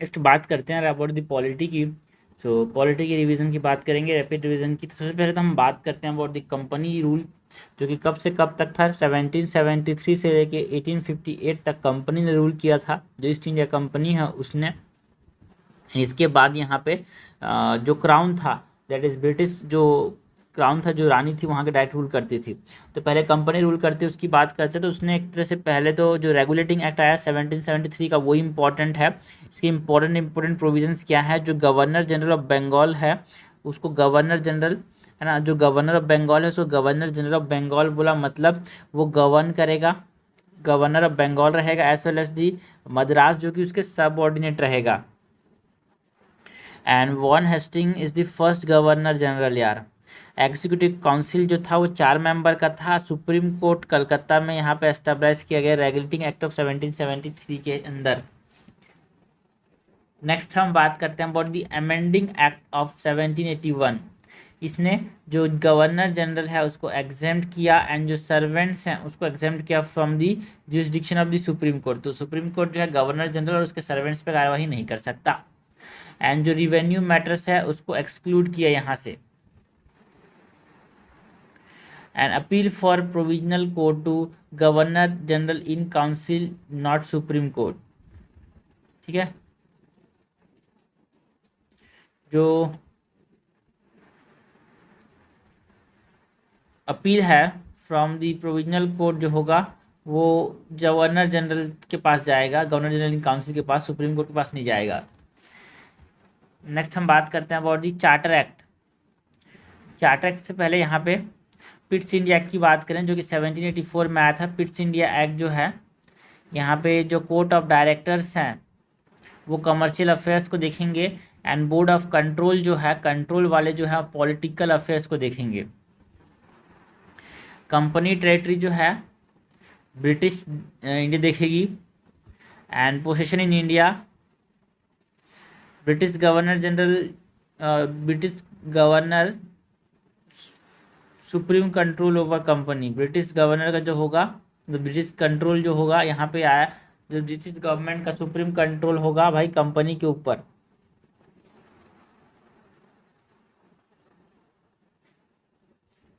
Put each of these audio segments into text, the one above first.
Next बात करते हैं अबाउट द पॉलिटी की। सो पॉलिटी की रिवीजन की बात करेंगे, रैपिड रिवीजन की। तो सबसे पहले तो हम बात करते हैं अबाउट द कंपनी रूल, जो कि कब से कब तक था। 1773 से लेके 1858 तक कंपनी ने रूल किया था, जो ईस्ट इंडिया कंपनी है उसने। इसके बाद यहाँ पे जो क्राउन था, दैट इज़ ब्रिटिश जो क्राउन था, जो रानी थी वहाँ के डायरेक्ट रूल करती थी। तो पहले कंपनी रूल करती, उसकी बात करते तो उसने एक तरह से पहले तो जो रेगुलेटिंग एक्ट आया 1773 का, वही इंपॉर्टेंट है। इसके इंपॉर्टेंट प्रोविजंस क्या है। जो गवर्नर जनरल ऑफ बंगाल है उसको गवर्नर जनरल, है ना, जो गवर्नर ऑफ बंगाल है उसको गवर्नर जनरल ऑफ बंगाल बोला, मतलब वो गवर्न करेगा, गवर्नर ऑफ बंगाल रहेगा, as well as the Madras जो कि उसके सब ऑर्डिनेट रहेगा। And Warren Hastings is the first governor general यार। एग्जीक्यूटिव काउंसिल जो था वो 4 मेंबर का था। सुप्रीम कोर्ट कलकत्ता में यहाँ पे एस्टेब्लिश किया गया रेगुलेटिंग एक्ट ऑफ 1773 के अंदर। नेक्स्ट हम बात करते हैं about the amending act of 1781। इसने जो गवर्नर जनरल है उसको एग्जेम्प्ट किया, एंड जो सर्वेंट्स हैं उसको एग्जेम्प्ट किया from the jurisdiction of the supreme court. तो सुप्रीम कोर्ट जो है गवर्नर जनरल और उसके सर्वेंट्स पे कार्यवाही नहीं कर सकता। एंड जो रिवेन्यू मैटर्स है उसको एक्सक्लूड किया यहाँ से। And appeal for provisional court to governor general in council not supreme court. ठीक है, जो अपील है फ्रॉम दी प्रोविजनल कोर्ट जो होगा वो गवर्नर जनरल के पास जाएगा, गवर्नर जनरल इन काउंसिल के पास, सुप्रीम कोर्ट के पास नहीं जाएगा। नेक्स्ट हम बात करते हैं about the charter act. Charter act से पहले यहाँ पे पिट्स इंडिया एक्ट की बात करें, जो कि 1784 में आया था। पिट्स इंडिया एक्ट जो है, यहाँ पे जो कोर्ट ऑफ डायरेक्टर्स हैं वो कमर्शियल अफेयर्स को देखेंगे, एंड बोर्ड ऑफ कंट्रोल जो है, कंट्रोल वाले जो है पॉलिटिकल अफेयर्स को देखेंगे। कंपनी टेरिटरी जो है ब्रिटिश इंडिया देखेगी, and possession in India, British governor general, British governor supreme control over company. British governor का जो होगा, तो ब्रिटिश कंट्रोल जो होगा यहाँ पे आया, जो ब्रिटिश गवर्नमेंट का सुप्रीम कंट्रोल होगा भाई कंपनी के ऊपर।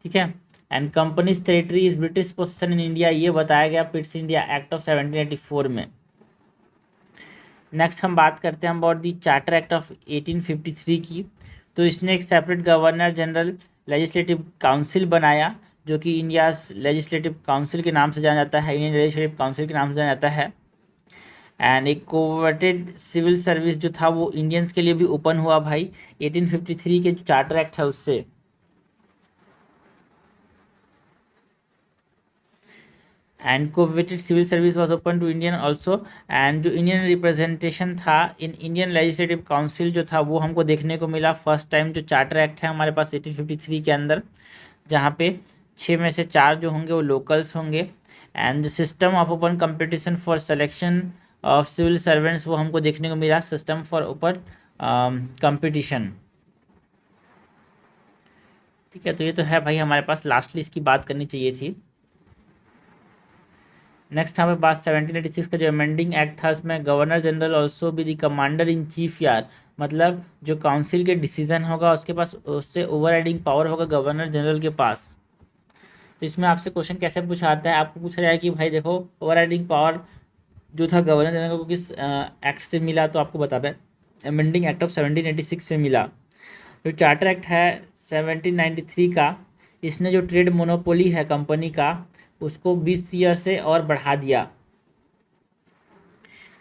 ठीक है, and companies territory is British possession in India, ये बताया गया पिट्स इंडिया एक्ट ऑफ 1784 में। नेक्स्ट हम बात करते हैं about the charter act of 1853 की। तो इसने एक separate governor general legislative council बनाया, जो कि इंडिया लेजिस्लेटिव काउंसिल के नाम से जाना जाता है, इंडियन लेजिस्लेटिव काउंसिल के नाम से जाना जाता है। एंड एक कोवर्टेड सिविल सर्विस जो था वो इंडियंस के लिए भी ओपन हुआ भाई 1853 के जो चार्टर एक्ट है उससे। And covenanted civil service was open to Indian also. And जो इंडियन रिप्रेजेंटेशन था इन इंडियन लेजिस्लेटिव काउंसिल जो था वो हमको देखने को मिला फर्स्ट टाइम। जो चार्टर एक्ट है हमारे पास 1853 के अंदर, जहाँ पे 6 में से 4 जो होंगे वो लोकल्स होंगे। And the system of open competition for selection of civil servants वो हमको देखने को मिला, सिस्टम फॉर ओपन कंपटीशन। ठीक है, तो ये तो है भाई हमारे पास, लास्टली इसकी बात करनी चाहिए थी। नेक्स्ट हमारे पास 1786 का जो अमेंडिंग एक्ट था उसमें governor general also be the commander in chief यार, मतलब जो काउंसिल के डिसीजन होगा उसके पास, उससे ओवर राइडिंग पावर होगा गवर्नर जनरल के पास। तो इसमें आपसे क्वेश्चन कैसे पूछा आता है, आपको पूछा जाए कि भाई देखो ओवर राइडिंग पावर जो था गवर्नर जनरल को किस एक्ट से मिला, तो आपको बताता है अमेंडिंग एक्ट ऑफ 1786 से मिला। जो चार्टर एक्ट है 1793 का, इसने जो ट्रेड मोनोपोली है कंपनी का उसको 20 ईयर से और बढ़ा दिया।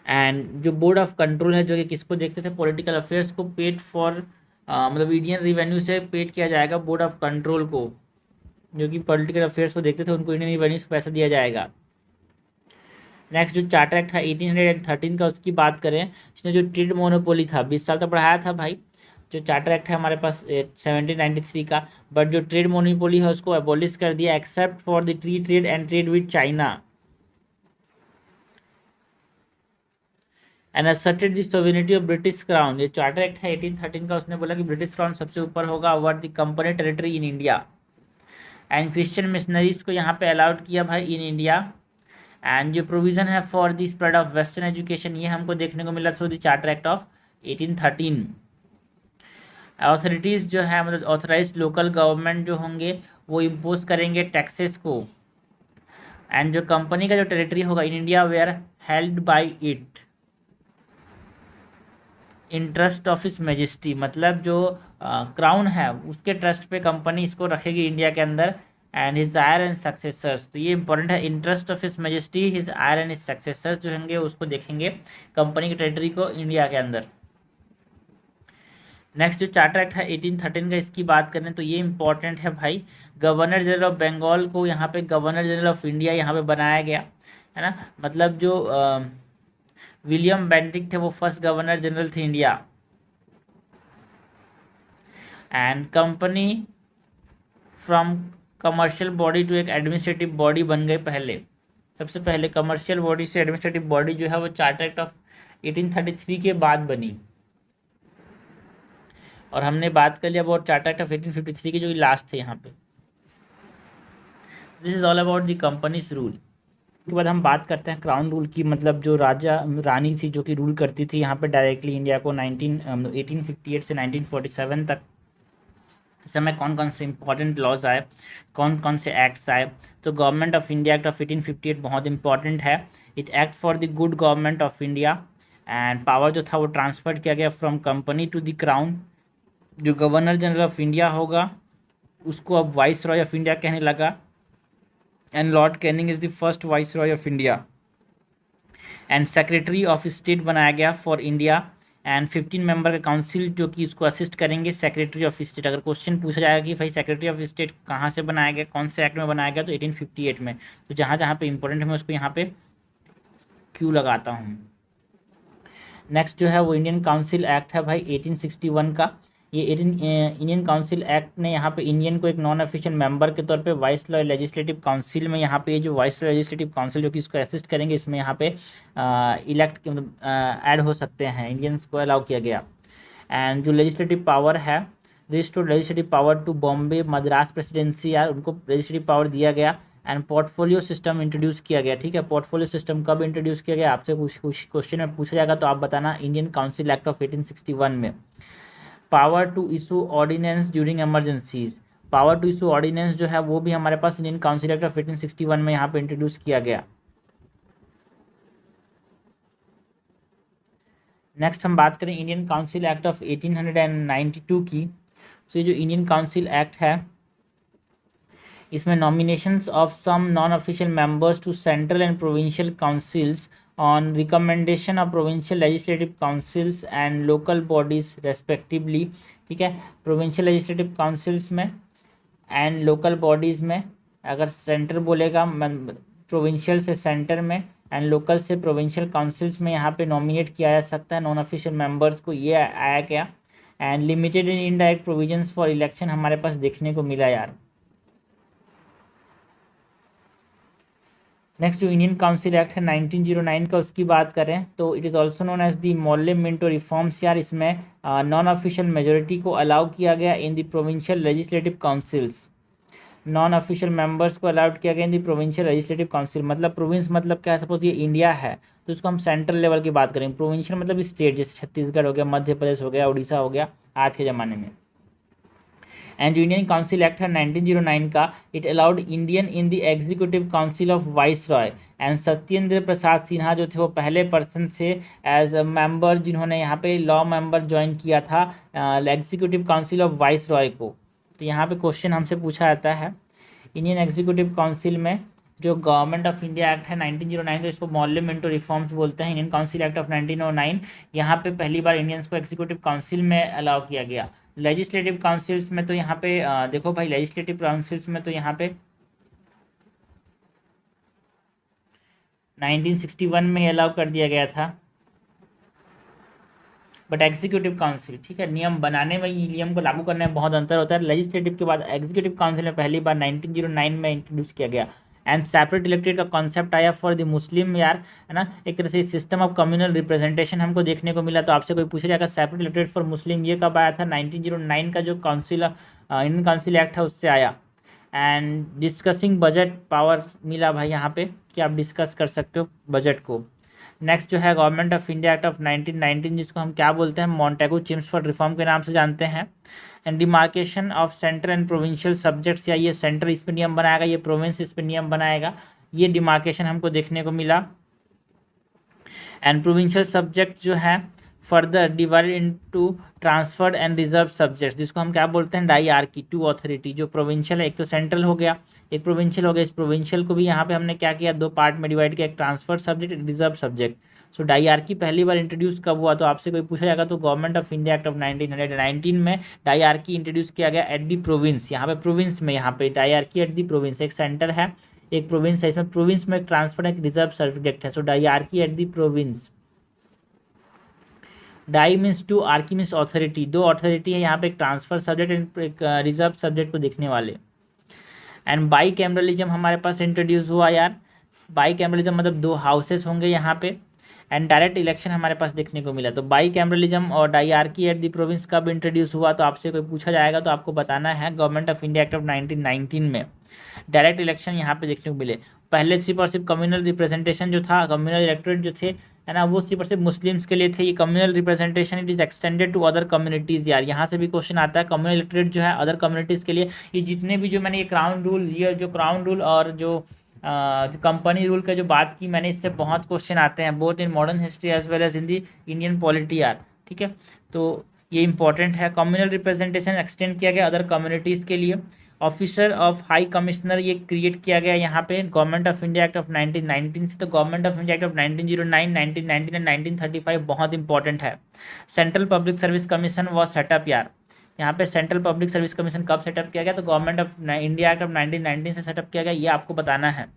एंड जो बोर्ड ऑफ कंट्रोल है जो कि किसको देखते थे, पॉलिटिकल अफेयर्स को, पेड फॉर मतलब इंडियन रिवेन्यू से पेड किया जाएगा बोर्ड ऑफ कंट्रोल को, जो कि पॉलिटिकल अफेयर्स को देखते थे उनको इंडियन रिवेन्यू से पैसा दिया जाएगा। नेक्स्ट जो चार्टर एक्ट है 1813 का, उसकी बात करें, इसने जो ट्रेड मोनोपोली था 20 साल तक बढ़ाया था भाई। जो चार्टर एक्ट है हमारे पास 1793 का, बट जो ट्रेड मोनोपोली है उसको एबॉलिश कर दिया, except for the free trade and trade with China. And asserted the sovereignty of British crown. ये चार्टर एक्ट है 1813 का, उसने बोला कि ब्रिटिश क्राउन सबसे ऊपर होगा over the company territory in India. And Christian missionaries को यहाँ पे अलाउड किया भाई इन इंडिया। एंड जो प्रोविज़न है for the spread of western education, ये हमको देखने को मिला through the charter act of 1813। Authorities जो है मतलब ऑथराइज लोकल गवर्नमेंट जो होंगे वो इम्पोज करेंगे टैक्सेस को। एंड जो कंपनी का जो टेरिटरी होगा in India where held by it in trust of his majesty, मतलब जो क्राउन है उसके ट्रस्ट पे कंपनी इसको रखेगी इंडिया के अंदर। And his heir and successors, तो ये इंपॉर्टेंट है, interest of his majesty his heir and his successors जो होंगे उसको देखेंगे कंपनी की टेरिटरी को इंडिया के अंदर। नेक्स्ट जो चार्टर एक्ट है 1813 का, इसकी बात करें तो ये इंपॉर्टेंट है भाई। गवर्नर जनरल ऑफ बंगाल को यहाँ पे गवर्नर जनरल ऑफ इंडिया यहाँ पे बनाया गया है ना। मतलब जो विलियम बेंटिक थे वो फर्स्ट गवर्नर जनरल थे India. And company from commercial body to एक एडमिनिस्ट्रेटिव बॉडी बन गए पहले, सबसे पहले कमर्शियल बॉडी से एडमिनिस्ट्रेटिव बॉडी जो है वो चार्टर एक्ट ऑफ 1833 के बाद बनी। और हमने बात कर लिया अबाउट चार्टर एक्ट ऑफ 1853 की जो कि लास्ट थे यहाँ पे। This is all about the companies rule. उसके बाद हम बात करते हैं क्राउन रूल की, मतलब जो राजा रानी थी जो कि रूल करती थी यहाँ पे डायरेक्टली इंडिया को 1858 से 1947 तक। इस समय कौन कौन से इंपॉर्टेंट लॉज आए, कौन कौन से एक्ट्स आए। तो government of India act of 1858 बहुत इंपॉर्टेंट है। It act for the good government of India and power जो था वो ट्रांसफर किया गया from company to the crown. जो गवर्नर जनरल ऑफ इंडिया होगा उसको अब वाइस रॉय ऑफ इंडिया कहने लगा। And Lord Canning is the first viceroy of India. And secretary of state बनाया गया फॉर इंडिया। एंड 15 मेंबर का council जो कि इसको असिस्ट करेंगे सेक्रेटरी ऑफ स्टेट। अगर क्वेश्चन पूछा जाएगा कि भाई सेक्रेटरी ऑफ स्टेट कहाँ से बनाया गया, कौन से एक्ट में बनाया गया, तो 1858 में। तो जहाँ जहाँ पे इंपॉर्टेंट है मैं उसको यहाँ पे क्यों लगाता हूँ। नेक्स्ट जो है वो इंडियन काउंसिल एक्ट है भाई 1861 का। ये इंडियन काउंसिल एक्ट ने यहाँ पे इंडियन को एक नॉन ऑफिशियल मेंबर के तौर पे वाइस रॉय लेजिस्लेटिव काउंसिल में, यहाँ पे ये जो वाइस रॉय लेजिस्लेटिव काउंसिल जो कि इसको असिस्ट करेंगे, इसमें यहाँ पे इलेक्ट ऐड हो सकते हैं, इंडियंस को अलाउ किया गया। एंड जो लेजिस्लेटिव पावर है, restored legislative power to Bombay Madras presidency, यार उनको लेजिस्लेटिव पावर दिया गया। एंड पोर्टफोलियो सिस्टम इंट्रोड्यूस किया गया। ठीक है, पोर्टफोलियो सिस्टम कब इंट्रोड्यूस किया गया, आपसे कुछ क्वेश्चन में पूछा जाएगा तो आप बताना। इंडियन काउंसिल एक्ट ऑफ 1861 में। Power to issue ordinance during emergencies, power to issue ordinance जो है वो भी हमारे पास इंडियन काउंसिल एक्ट ऑफ 1861 में यहाँ पे इंट्रोड्यूस किया गया। नेक्स्ट हम बात करें इंडियन काउंसिल एक्ट ऑफ 1892 की। तो ये जो इंडियन काउंसिल एक्ट है इसमें nominations of some non official members to central and provincial councils on recommendation of provincial legislative councils and local bodies respectively. ठीक है, प्रोविंशियल लेजिस्लेटिव काउंसिल्स में and local bodies में, अगर सेंटर बोलेगा provincial से centre में एंड लोकल से provincial councils में यहाँ पे नॉमिनेट किया जा सकता है नॉन ऑफिशियल मेंबर्स को, ये आया गया। And limited and indirect provisions for election हमारे पास देखने को मिला यार। नेक्स्ट जो इंडियन काउंसिल एक्ट है 1909 का, उसकी बात करें तो it is also known as the Morley Minto reforms. यार इसमें नॉन ऑफिशियल मेजोरिटी को अलाउ किया गया in the provincial legislative councils. Non official members को अलाउड किया गया in the provincial legislative council. मतलब प्रोविंस मतलब क्या है, सपोज ये इंडिया है तो इसको हम सेंट्रल लेवल की बात करें। प्रोविंशियल मतलब स्टेट, जैसे छत्तीसगढ़ हो गया, मध्य प्रदेश हो गया, उड़ीसा हो गया आज के ज़माने में। एंड जो इंडियन काउंसिल एक्ट है 1909 का, it allowed Indian in the executive council of viceroy. And Satyendra Prasad Sinha जो थे वो पहले पर्सन से एज अ मेंबर जिन्होंने यहाँ पे लॉ मेंबर ज्वाइन किया था executive council of vice Roy को। तो यहाँ पे क्वेश्चन हमसे पूछा जाता है इंडियन एग्जीक्यूटिव काउंसिल में जो गवर्नमेंट ऑफ इंडिया एक्ट है 1909 का, इसको मोर्ले मिंटो रिफॉर्म्स बोलते हैं। इंडियन काउंसिल एक्ट ऑफ 1909, यहाँ पे पहली बार इंडियंस को एग्जीक्यूटिव काउंसिल में अलाउ किया गया। लेजिस्लेटिव काउंसिल्स में तो यहाँ पे देखो भाई, लेजिस्लेटिव काउंसिल्स में तो यहाँ पे 1961 में अलाउ कर दिया गया था। बट एग्जीक्यूटिव काउंसिल, ठीक है, नियम बनाने में, नियम को लागू करने में बहुत अंतर होता है। लेजिस्लेटिव के बाद एग्जीक्यूटिव काउंसिल में पहली बार 1909 में इंट्रोड्यूस किया गया। एंड सेपरेट इलेक्टेड का कॉन्सेप्ट आया फॉर द मुस्लिम, यार है ना, एक तरह से सिस्टम ऑफ कम्युनल रिप्रेजेंटेशन हमको देखने को मिला। तो आपसे कोई पूछा जाएगा सेपरेट इलेक्टेड फॉर मुस्लिम ये कब आया था, 1909 का जो काउंसिल इंडियन काउंसिल एक्ट है उससे आया। एंड डिस्कसिंग बजट पावर मिला भाई यहाँ पे कि आप डिस्कस कर सकते हो बजट को। नेक्स्ट जो है government of India act of 1919, जिसको हम क्या बोलते हैं, मॉन्टेगू चिम्सफोर्ड रिफॉर्म के नाम से जानते हैं। And demarcation of central and provincial subjects, या ये सेंटर इस पर नियम बनाएगा, ये प्रोविंस इस पर नियम बनाएगा, ये डिमार्केशन हमको देखने को मिला। एंड प्रोविंशियल सब्जेक्ट जो है further divide into transferred and reserve subjects, जिसको हम क्या बोलते हैं, डाईआरकी, टू ऑथोरिटी। जो प्रोविंशियल है, एक तो सेंट्रल हो गया, एक प्रोविंशियल हो गया। इस प्रोविंशियल को भी यहाँ पे हमने क्या किया, दो पार्ट में डिवाइड किया, एक ट्रांसफर्ड सब्जेक्ट, एक रिजर्व सब्जेक्ट। सो डाईआरकी पहली बार इंट्रोड्यूस कब हुआ, तो आपसे कोई पूछा जाएगा तो government of India act of 1919 में डाईआरकी इंट्रोड्यूस किया गया एट दी प्रोविंस। यहाँ पे प्रोविंस में, यहाँ पे डाईआरकी एट दी प्रोविंस, एक सेंटर है एक प्रोविंस है, इसमें प्रोविंस में ट्रांसफर एक रिजर्व सब्जेक्ट है। So dyarchy at the province. Di means two, archy means authority, दो ऑथोरिटी है यहाँ पे, एक ट्रांसफर सब्जेक्ट एंड एक रिजर्व सब्जेक्ट को देखने वाले। एंड बाई कैमरलिज्म हमारे पास इंट्रोड्यूस हुआ यार। बाई कैमरलिज्म मतलब दो हाउसेस होंगे यहाँ पे। एंड डायरेक्ट इलेक्शन हमारे पास देखने को मिला। तो बाई कैमरलिज्म और डाईआरकी एट दी प्रोविंस कब इंट्रोड्यूस हुआ, तो आपसे कोई पूछा जाएगा तो आपको बताना है government of India act of 1919 में डायरेक्ट इलेक्शन यहाँ पे देखने को मिले। पहले सिर्फ और सिर्फ कम्युनल रिप्रेजेंटेशन जो था, कम्युनल इलेक्टोरेट जो थे, है ना, वो सिर्फ और सिर्फ मुस्लिम्स के लिए थे। ये communal representation it is extended to other communities. यार यहाँ से भी क्वेश्चन आता है, कम्युनल इलेक्टोरेट जो है अदर कम्युनिटीज़ के लिए। ये जितने भी जो मैंने ये क्राउन रूल, ये जो क्राउन रूल और जो कंपनी रूल का जो बात की मैंने, इससे बहुत क्वेश्चन आते हैं, both in modern history as well as in the Indian polity यार। ठीक है, तो ये इंपॉर्टेंट है। कम्युनल रिप्रेजेंटेशन एक्सटेंड किया गया अदर कम्युनिटीज़ के लिए। ऑफिसर ऑफ हाई कमिश्नर ये क्रिएट किया गया यहाँ पे government of India act of 1919 से। तो government of India act of 1909, 1919 and 1935 बहुत इंपॉर्टेंट है। Central public service commission was setup यार। यहाँ पे सेंट्रल पब्लिक सर्विस कमीशन कब सेटअप किया गया, तो government of India act of 1919 से सेटअप किया गया, ये आपको बताना है।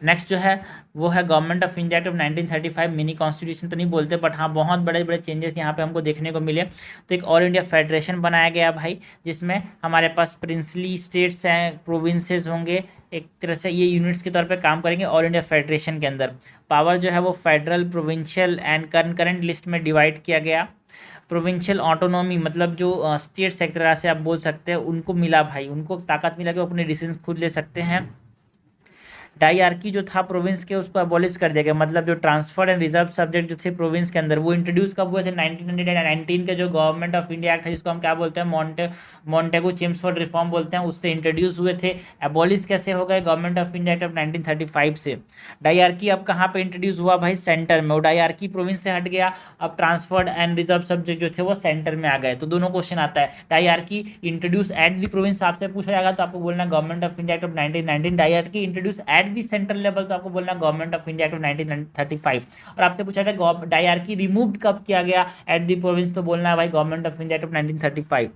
नेक्स्ट जो है वो है government of India act of 1935, mini constitution तो नहीं बोलते, बट हाँ बहुत बड़े बड़े चेंजेस यहाँ पे हमको देखने को मिले। तो एक ऑल इंडिया फेडरेशन बनाया गया भाई, जिसमें हमारे पास प्रिंसली स्टेट्स हैं, प्रोविंसेस होंगे, एक तरह से ये यूनिट्स के तौर पे काम करेंगे ऑल इंडिया फेडरेशन के अंदर। पावर जो है वो federal, provincial and current list में डिवाइड किया गया। प्रोविंशियल ऑटोनॉमी मतलब जो स्टेट्स एक तरह से आप बोल सकते हैं, उनको मिला भाई, उनको ताकत मिला कि वो अपने डिसीजन खुद ले सकते हैं। डाईआरकी जो था प्रोविंस के, उसको अबॉलिश कर दिया गया, मतलब जो ट्रांसफर्ड एंड रिजर्व सब्जेक्ट जो थे प्रोविंस के अंदर, वो इंट्रोड्यूस कब हुए थे, 1919 के जो गवर्नमेंट ऑफ इंडिया एक्ट है, जिसको हम क्या बोलते हैं, मॉन्टेगू चिम्सफोर्ड रिफॉर्म बोलते हैं, उससे इंट्रोड्यूस हुए थे। एबॉलिश कैसे हो गए, government of India act of 1935 से। डाईआरकी अब कहाँ पे इंट्रोड्यूस हुआ भाई, सेंटर में। वो डाईआरकी प्रोविंस से हट गया, अब ट्रांसफर्ड एंड रिजर्व सब्जेक्ट जो थे वो सेंटर में आ गए। तो दोनों क्वेश्चन आता है, dyarchy introduce at the province आपसे पूछा जाएगा तो आपको बोलना government of India act of 1919। Dyarchy introduce at the central level तो आपको बोलना government of India act of 1935। और आपसे पूछा था डाईआरकी रिमूव्ड कब किया गया एट दी प्रोविंस, तो बोलना है भाई government of India act of 1935।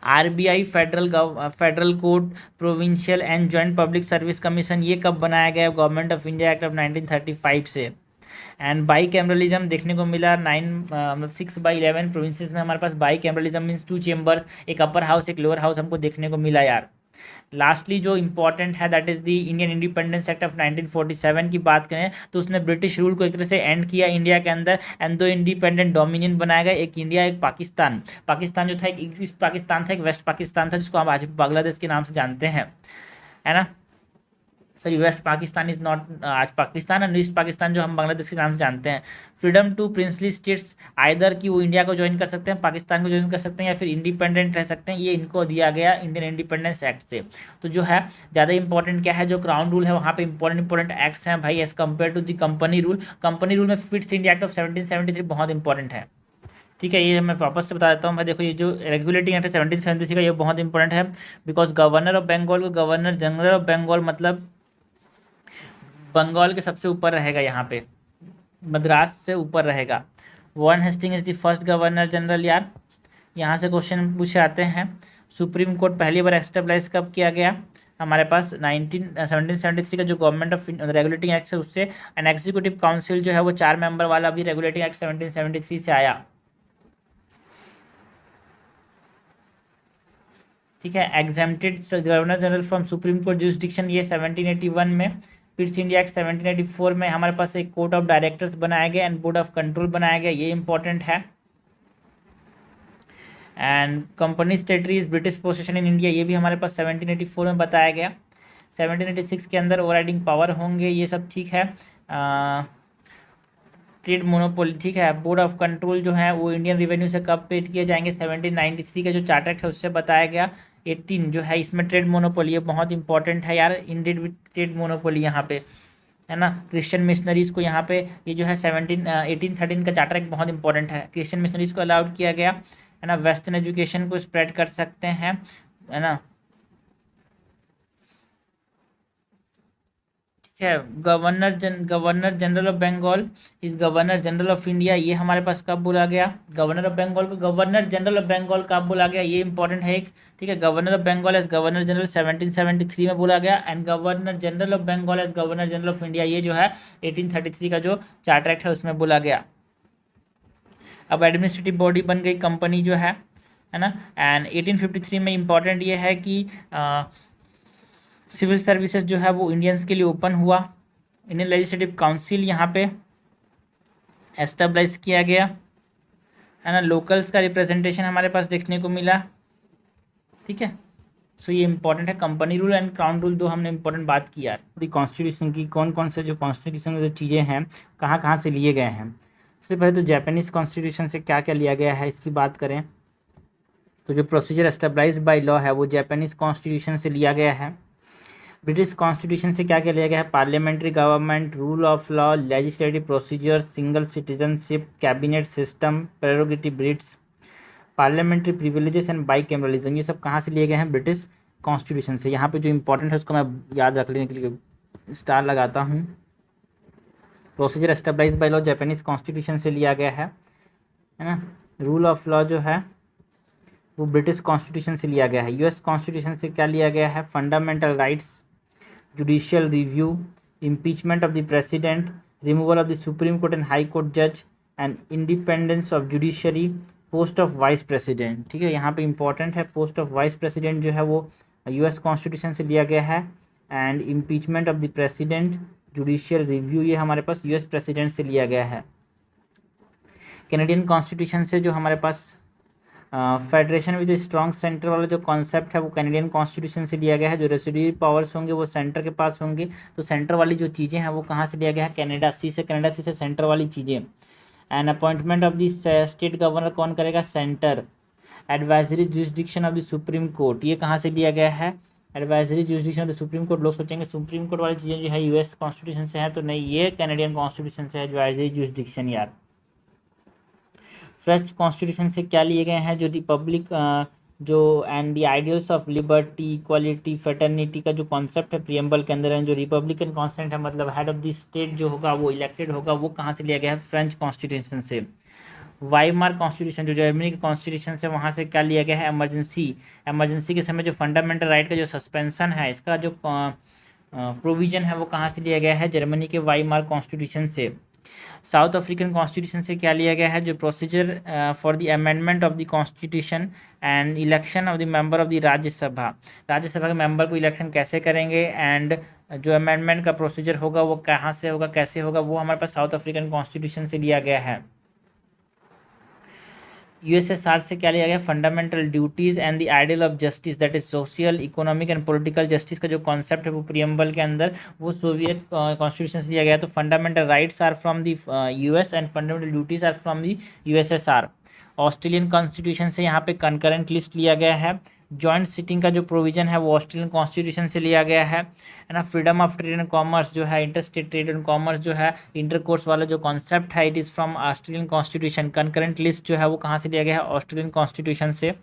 RBI, federal court, provincial and joint public service commission, ये कब बनाया गया, government of India act of 1935 से। एंड बाई कैमरलिज्म देखने को मिला 6/11 प्रोविंसेस में हमारे पास बाई कैमरलिज्म मीन्स 2 चेंबर्स, एक अपर हाउस एक लोअर हाउस हमको देखने को मिला यार। लास्टली जो इंपॉर्टेंट है that is the Indian independence act of 1947 की बात करें तो उसने ब्रिटिश रूल को एक तरह से एंड किया इंडिया के अंदर, एंड दो इंडिपेंडेंट डोमिनियन बनाया गया, एक इंडिया एक पाकिस्तान। पाकिस्तान जो था एक ईस्ट पाकिस्तान था, एक वेस्ट पाकिस्तान था, जिसको हम आज बांग्लादेश के नाम से जानते हैं, है ना। Sorry, west Pakistan is not आज पाकिस्तान, एंड ईस्ट पाकिस्तान जो हम बांग्लादेश के नाम से जानते हैं। Freedom to princely states, either कि वो इंडिया को ज्वाइन कर सकते हैं, पाकिस्तान को ज्वाइन कर सकते हैं, या फिर इंडिपेंडेंट रह सकते हैं, ये इनको दिया गया इंडियन इंडिपेंडेंस एक्ट से। तो जो है ज़्यादा इंपॉर्टेंट क्या है, जो क्राउन रूल है वहाँ पे इंपॉर्टेंट एक्ट्स हैं भाई as compare to the company rule. Company rule में फिट्स इंडिया एक्ट ऑफ 1773 बहुत इंपॉर्टेंट है। ठीक है, ये मैं वापस से बता देता हूँ। मैं देखो ये जो रेगुलेटिंग एक्ट है 1773 का, ये बहुत इंपॉर्टेंट है, बिकॉज गवर्नर ऑफ बंगाल को गवर्नर जनरल ऑफ बंगाल मतलब बंगाल के सबसे ऊपर रहेगा, यहाँ पे मद्रास से ऊपर रहेगा। Warren Hastings is the first governor general यार। यहाँ से क्वेश्चन पूछे आते हैं। सुप्रीम कोर्ट पहली बार एस्टेब्लिश कब किया गया, हमारे पास 1773 का जो गवर्नमेंट ऑफ रेगुलेटिंग एक्ट है उससे। एंड एग्जीक्यूटिव काउंसिल जो है वो 4 मेंबर वाला भी रेगुलेटिंग एक्ट 1773 से आया। ठीक है, exempted governor general from supreme court jurisdiction, ये 1781 में। फिट्स इंडिया एक्ट 1784 में हमारे पास एक कोर्ट ऑफ डायरेक्टर्स बनाया गया एंड बोर्ड ऑफ कंट्रोल बनाया गया, ये इंपॉर्टेंट है। And companies territories British possession in India, ये भी हमारे पास 1784 में बताया गया। 1786 के अंदर ओवरराइडिंग पावर होंगे, ये सब ठीक है। ट्रेड मोनोपोली ठीक है। बोर्ड ऑफ कंट्रोल जो है वो इंडियन रेवेन्यू से कब पेड किए जाएंगे, 1793 का जो चार्टर एक्ट है उससे बताया गया। 18 जो है इसमें ट्रेड मोनोपोली, ये बहुत इंपॉर्टेंट है यार, इंडियन विद ट्रेड मोनोपोली यहाँ पे है ना। क्रिश्चियन मिशनरीज को यहाँ पे ये जो है 1813 का चार्टर एक्ट बहुत इंपॉर्टेंट है। क्रिश्चियन मिशनरीज को अलाउड किया गया है ना, वेस्टर्न एजुकेशन को स्प्रेड कर सकते हैं है ना। ठीक है। Governor general of Bengal is governor general of India, ये हमारे पास कब बोला गया। गवर्नर ऑफ बंगाल को गवर्नर जनरल ऑफ बंगाल कब बोला गया, ये इंपॉर्टेंट है एक। ठीक है। Governor of Bengal as governor general 1773 में बोला गया, and governor general of Bengal as governor general of India ये जो है 1833 का जो चार्टर एक्ट है उसमें बोला गया। अब एडमिनिस्ट्रेटिव बॉडी बन गई कंपनी जो है ना। एंड 1853 में इंपॉर्टेंट ये है कि सिविल सर्विसेज जो है वो इंडियंस के लिए ओपन हुआ। इंडियन लेजिस्लेटिव काउंसिल यहाँ पे एस्टेब्लिश किया गया है ना। लोकल्स का रिप्रेजेंटेशन हमारे पास देखने को मिला। ठीक है। सो ये इंपॉर्टेंट है, company rule and crown rule दो हमने इंपॉर्टेंट बात की यार। दी कॉन्स्टिट्यूशन की कौन कौन से जो कॉन्स्टिट्यूशन में जो चीज़ें हैं कहाँ कहाँ से लिए गए हैं। सबसे पहले तो जापानीज़ कॉन्स्टिट्यूशन से क्या क्या लिया गया है इसकी बात करें तो जो प्रोसीजर एस्टेब्लिश्ड बाय लॉ है वो जापानीज़ कॉन्स्टिट्यूशन से लिया गया है। ब्रिटिश कॉन्स्टिट्यूशन से क्या क्या लिया गया है, parliamentary government, rule of law, legislative procedure, single citizenship, cabinet system, prerogative writs, parliamentary privileges and bicameralism, ये सब कहाँ से लिए गए हैं, ब्रिटिश कॉन्स्टिट्यूशन से। यहाँ पे जो इंपॉर्टेंट है उसको मैं याद रख लेने के लिए स्टार लगाता हूँ। Procedure established by law Japanese constitution से लिया गया है ना। रूल ऑफ लॉ जो है वो ब्रिटिश कॉन्स्टिट्यूशन से लिया गया है। यूएस कॉन्स्टिट्यूशन से क्या लिया गया है, fundamental rights, judicial review, impeachment of the president, removal of the supreme court and high court जज, and independence of judiciary, post of vice president. ठीक है। यहाँ पे इंपॉर्टेंट है पोस्ट ऑफ वाइस प्रेसिडेंट जो है वो यूएस कॉन्स्टिट्यूशन से लिया गया है। And impeachment of the president, judicial review ये हमारे पास यूएस प्रेसिडेंट से लिया गया है। कैनेडियन कॉन्स्टिट्यूशन से जो हमारे पास फेडरेशन विद स्ट्रॉन्ग सेंटर वाला जो कॉन्सेप्ट है वो कैनेडियन कॉन्स्टिट्यूशन से लिया गया है। जो रेसिड्यूअल पावर्स होंगे वो सेंटर के पास होंगे, तो सेंटर वाली जो चीज़ें हैं वो कहाँ से लिया गया है, कनाडा सी से। कनाडा सी से सेंटर वाली चीज़ें। And appointment of the state governor कौन करेगा, centre. Advisory jurisdiction of the supreme court ये कहाँ से लिया गया है, advisory jurisdiction of the supreme court. लोग सोचेंगे सुप्रीम कोर्ट वाली चीज़ें जो है यूएस कॉन्स्टिट्यूशन से है, तो नहीं, ये कैनेडियन कॉन्स्टिट्यूशन से है एडवाइजरी जुरिस्डिक्शन यार। फ्रेंच कॉन्स्टिट्यूशन से क्या लिए गए हैं, जो रिपब्लिक जो and the ideals of liberty, equality, fraternity का जो कॉन्सेप्ट है प्रियम्बल के अंदर है, जो रिपब्लिकन कॉन्सेप्ट है मतलब हेड ऑफ द स्टेट जो होगा वो इलेक्टेड होगा, वो कहाँ से लिया गया है, फ्रेंच कॉन्स्टिट्यूशन से। वाइमार कॉन्स्टिट्यूशन जो जर्मनी के कॉन्स्टिट्यूशन से, वहाँ से क्या लिया गया है, इमरजेंसी के समय जो फंडामेंटल राइट का जो सस्पेंशन है इसका जो प्रोविजन है वो कहाँ से लिया गया है, जर्मनी के वाइमार कॉन्स्टिट्यूशन से। साउथ अफ्रीकन कॉन्स्टिट्यूशन से क्या लिया गया है, जो procedure for the amendment of the constitution and election of the member of the Rajya Sabha के मेंबर को इलेक्शन कैसे करेंगे, एंड जो अमेंडमेंट का प्रोसीजर होगा वो कहाँ से होगा, कैसे होगा, वो हमारे पास साउथ अफ्रीकन कॉन्स्टिट्यूशन से लिया गया है। यूएसएसआर से क्या लिया गया, fundamental duties and the ideal of justice, that is social, economic and political justice का जो कॉन्सेप्ट है वो प्रियम्बल के अंदर वो सोवियत कॉन्स्टिट्यूशन से लिया गया। तो fundamental rights are from the US and fundamental duties are from the USSR. Australian constitution से यहाँ पे कंकरेंट लिस्ट लिया गया है। जॉइंट सिटिंग का जो प्रोविजन है वो ऑस्ट्रेलियन कॉन्स्टिट्यूशन से लिया गया है ना। Freedom of trade and commerce जो है, इंटरस्टेट ट्रेड एंड कॉमर्स जो है, इंटरकोर्स वाला जो कॉन्सेप्ट है, it is from Australian constitution. Concurrent list जो है वो कहाँ से लिया गया है, ऑस्ट्रेलियन कॉन्स्टिट्यूशन से।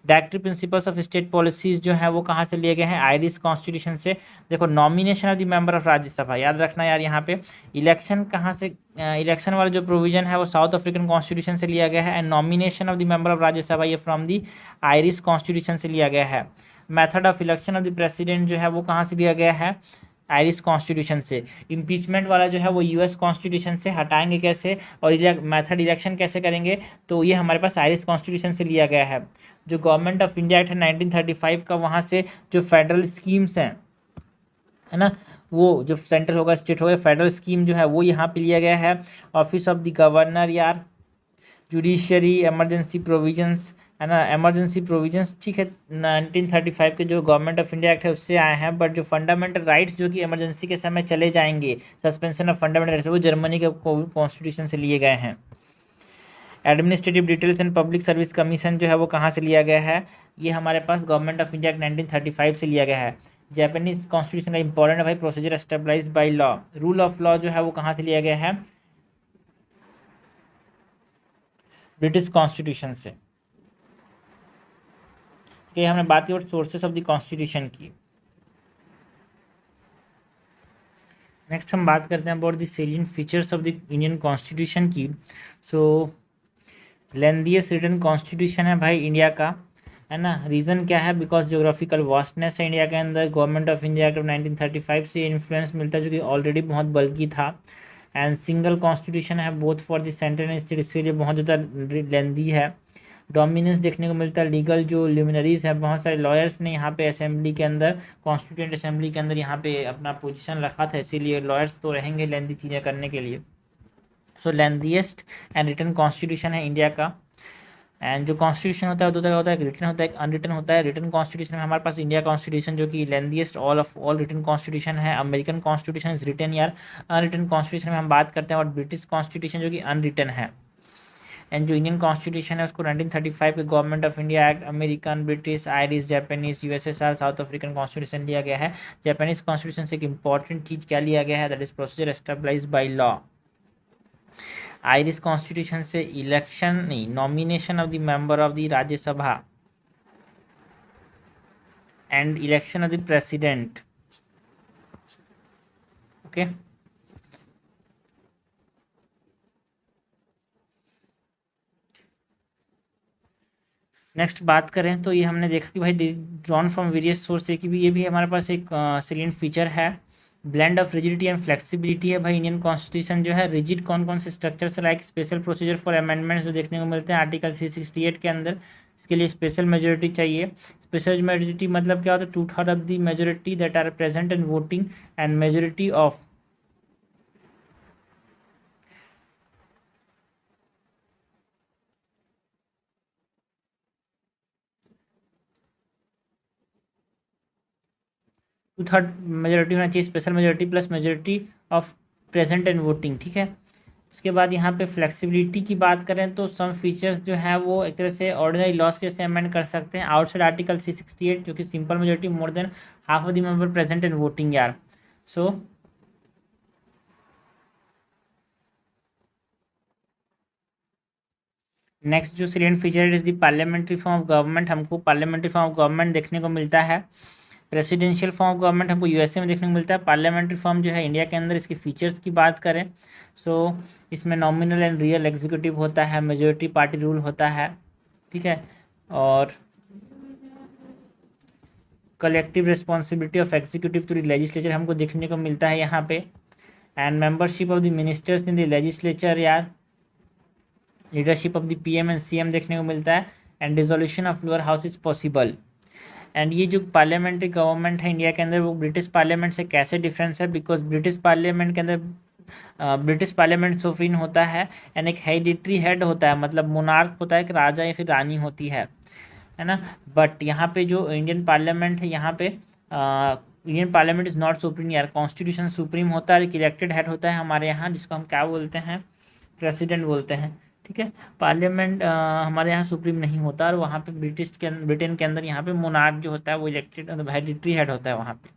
Directive principles of state policies जो है वो कहाँ से लिए गए हैं, आयरिश कॉन्स्टिट्यूशन से। देखो nomination of the member of Rajya Sabha याद रखना यार, यहाँ पे इलेक्शन कहाँ से, इलेक्शन वाला जो प्रोविजन है वो साउथ अफ्रीकन कॉन्स्टिट्यूशन से लिया गया है, and nomination of the member of Rajya Sabha ये फ्रॉम द आयरिश कॉन्स्टिट्यूशन से लिया गया है। Method of election of the president जो है वो कहाँ से लिया गया है, आयरिश कॉन्स्टिट्यूशन से। इम्पीचमेंट वाला जो है वो यूएस कॉन्स्टिट्यूशन से। हटाएंगे कैसे और मेथड इलेक्शन कैसे करेंगे, तो ये हमारे पास आयरिश कॉन्स्टिट्यूशन से लिया गया है। जो गवर्नमेंट ऑफ इंडिया एक्ट है 1935 का, वहाँ से जो फेडरल स्कीम्स हैं है ना, वो जो सेंट्रल होगा स्टेट होगा फेडरल स्कीम जो है वो यहाँ पे लिया गया है। ऑफिस ऑफ द गवर्नर यार, जुडिशरी, एमरजेंसी प्रोविजंस, है ना, एमरजेंसी प्रोविजंस ठीक है 1935 के जो गवर्नमेंट ऑफ इंडिया एक्ट है उससे आए हैं, बट जो फंडामेंटल राइट्स जो कि इमरजेंसी के समय चले जाएंगे, सस्पेंशन ऑफ फंडामेंटल राइट्स, वो जर्मनी के कॉन्स्टिट्यूशन से लिए गए हैं। Administrative details and public service commission जो है वो कहाँ से लिया गया है, ये हमारे पास गवर्नमेंट ऑफ इंडिया 1935 से लिया गया है। जापानीज कॉन्स्टिट्यूशन का इंपॉर्टेंट है भाई, procedure established by law, rule of law जो है वो कहाँ से लिया गया है, ब्रिटिश कॉन्स्टिट्यूशन से। कि हमने बात की सोर्सेस ऑफ द कॉन्स्टिट्यूशन की। नेक्स्ट हम बात करते हैं about the salient features of the Indian constitution की। सो लेंथीएस्ट रिटन कॉन्स्टिट्यूशन है भाई इंडिया का, है ना। रीज़न क्या है, बिकॉज ज्योग्राफिकल वास्टनेस है इंडिया के अंदर, गवर्नमेंट ऑफ इंडिया एक्ट 1935 से इन्फ्लुएंस मिलता है जो कि ऑलरेडी बहुत बल्कि था, एंड सिंगल कॉन्स्टिट्यूशन है both for the central and state, इसके लिए बहुत ज़्यादा लेंदी है। डोमिनेंस देखने को मिलता है, लीगल जो ल्यूमिनरीज है, बहुत सारे लॉयर्स ने यहाँ पे असेंबली के अंदर, कॉन्स्टिट्यूंट असेंबली के अंदर यहाँ पे अपना पोजीशन रखा था, इसीलिए लॉयर्स तो रहेंगे लेंदी चीज़ें करने के लिए। सो लेंदीएस्ट एंड रिटन कॉन्स्टिट्यूशन है इंडिया का। एंड जो कॉन्स्टिट्यूशन होता है वो दो तरह होता है, एक रिटन होता है, एक अनरिटन होता है। रिटन कॉन्स्टिट्यूशन में हमारे पास इंडिया कॉन्स्टिट्यूशन जो कि लेंदीएस्ट ऑल रिटन कॉन्स्टिट्यूशन है, अमेरिकन कॉन्स्टिट्यूशन इज रिटन यार। अनरिटन कॉन्स्टिट्यूशन में हम बात करते हैं और ब्रिटिश कॉन्स्टिट्यूशन जो कि अनरिटन है। एंड जो इंडियन कॉन्स्टिट्यूशन है उसको 1935 के government of India act, American, British, Irish, Japanese, USSR, south African constitution लिया गया है। जापानीज कॉन्स्टिट्यूशन से एक इंपॉर्टेंट चीज़ क्या लिया गया है, that is procedure established by law. Irish constitution से इलेक्शन नहीं, nomination of the member of the Rajya Sabha and election of the president. Okay, next बात करें तो ये हमने देखा कि भाई ड्रॉन फ्रॉम वेरियस सोर्स है कि भी ये भी हमारे पास एक सेकेंड फीचर है। Blend of rigidity and flexibility है भाई इंडियन कॉन्स्टिट्यूशन जो है। रिजिड कौन कौन से structures like special procedure for amendments जो देखने को मिलते हैं आर्टिकल 368 के अंदर, इसके लिए स्पेशल मेजोरिटी चाहिए। स्पेशल मेजोरिटी मतलब क्या होता है, 2/3 of the majority that are present in voting and majority of two third majority होना चाहिए, special majority plus majority of present and voting, ठीक है। उसके बाद यहाँ पे फ्लेक्सिबिलिटी की बात करें तो सम फीचर्स जो है वो एक तरह से ऑर्डिनरी लॉस के जैसे अमेंड कर सकते हैं आउटसाइड आर्टिकल 368 जो कि simple majority more than half of the member present and voting यार। सो नेक्स्ट जो silent feature is the parliamentary form of government, हमको पार्लियामेंट्री फॉर्म ऑफ गवर्नमेंट देखने को मिलता है। प्रेसिडेंशियल फॉर्म ऑफ गवर्नमेंट हमको यूएसए में देखने को मिलता है। पार्लियामेंट्री फॉर्म जो है इंडिया के अंदर, इसके फीचर्स की बात करें सो इसमें नॉमिनल एंड रियल एग्जीक्यूटिव होता है, मेजोरिटी पार्टी रूल होता है, ठीक है, और collective responsibility of executive to the legislature हमको देखने को मिलता है यहाँ पे। And membership of the ministers in the legislature यार, leadership of the PM and CM देखने को मिलता है। And dissolution of lower house is possible. एंड ये जो पार्लियामेंट्री गवर्नमेंट है इंडिया के अंदर वो ब्रिटिश पार्लियामेंट से कैसे डिफरेंस है, बिकॉज ब्रिटिश पार्लियामेंट के अंदर ब्रिटिश पार्लियामेंट सोवरेन होता है एंड एक हेरिडिटरी हेड होता है, मतलब मोनार्क होता है, एक राजा या फिर रानी होती है ना। बट यहाँ पे जो इंडियन पार्लियामेंट है यहाँ पे Indian parliament is not supreme यार, कॉन्स्टिट्यूशन सुप्रीम होता है, एक इलेक्टेड हेड होता है हमारे यहाँ जिसको हम क्या बोलते हैं, प्रेसिडेंट बोलते हैं, ठीक है। पार्लियामेंट हमारे यहाँ सुप्रीम नहीं होता, और वहाँ पे ब्रिटेन के अंदर यहाँ पे मोनार्क जो होता है वो इलेक्टेड मतलब हेरिडिटरी हेड होता है वहाँ पे।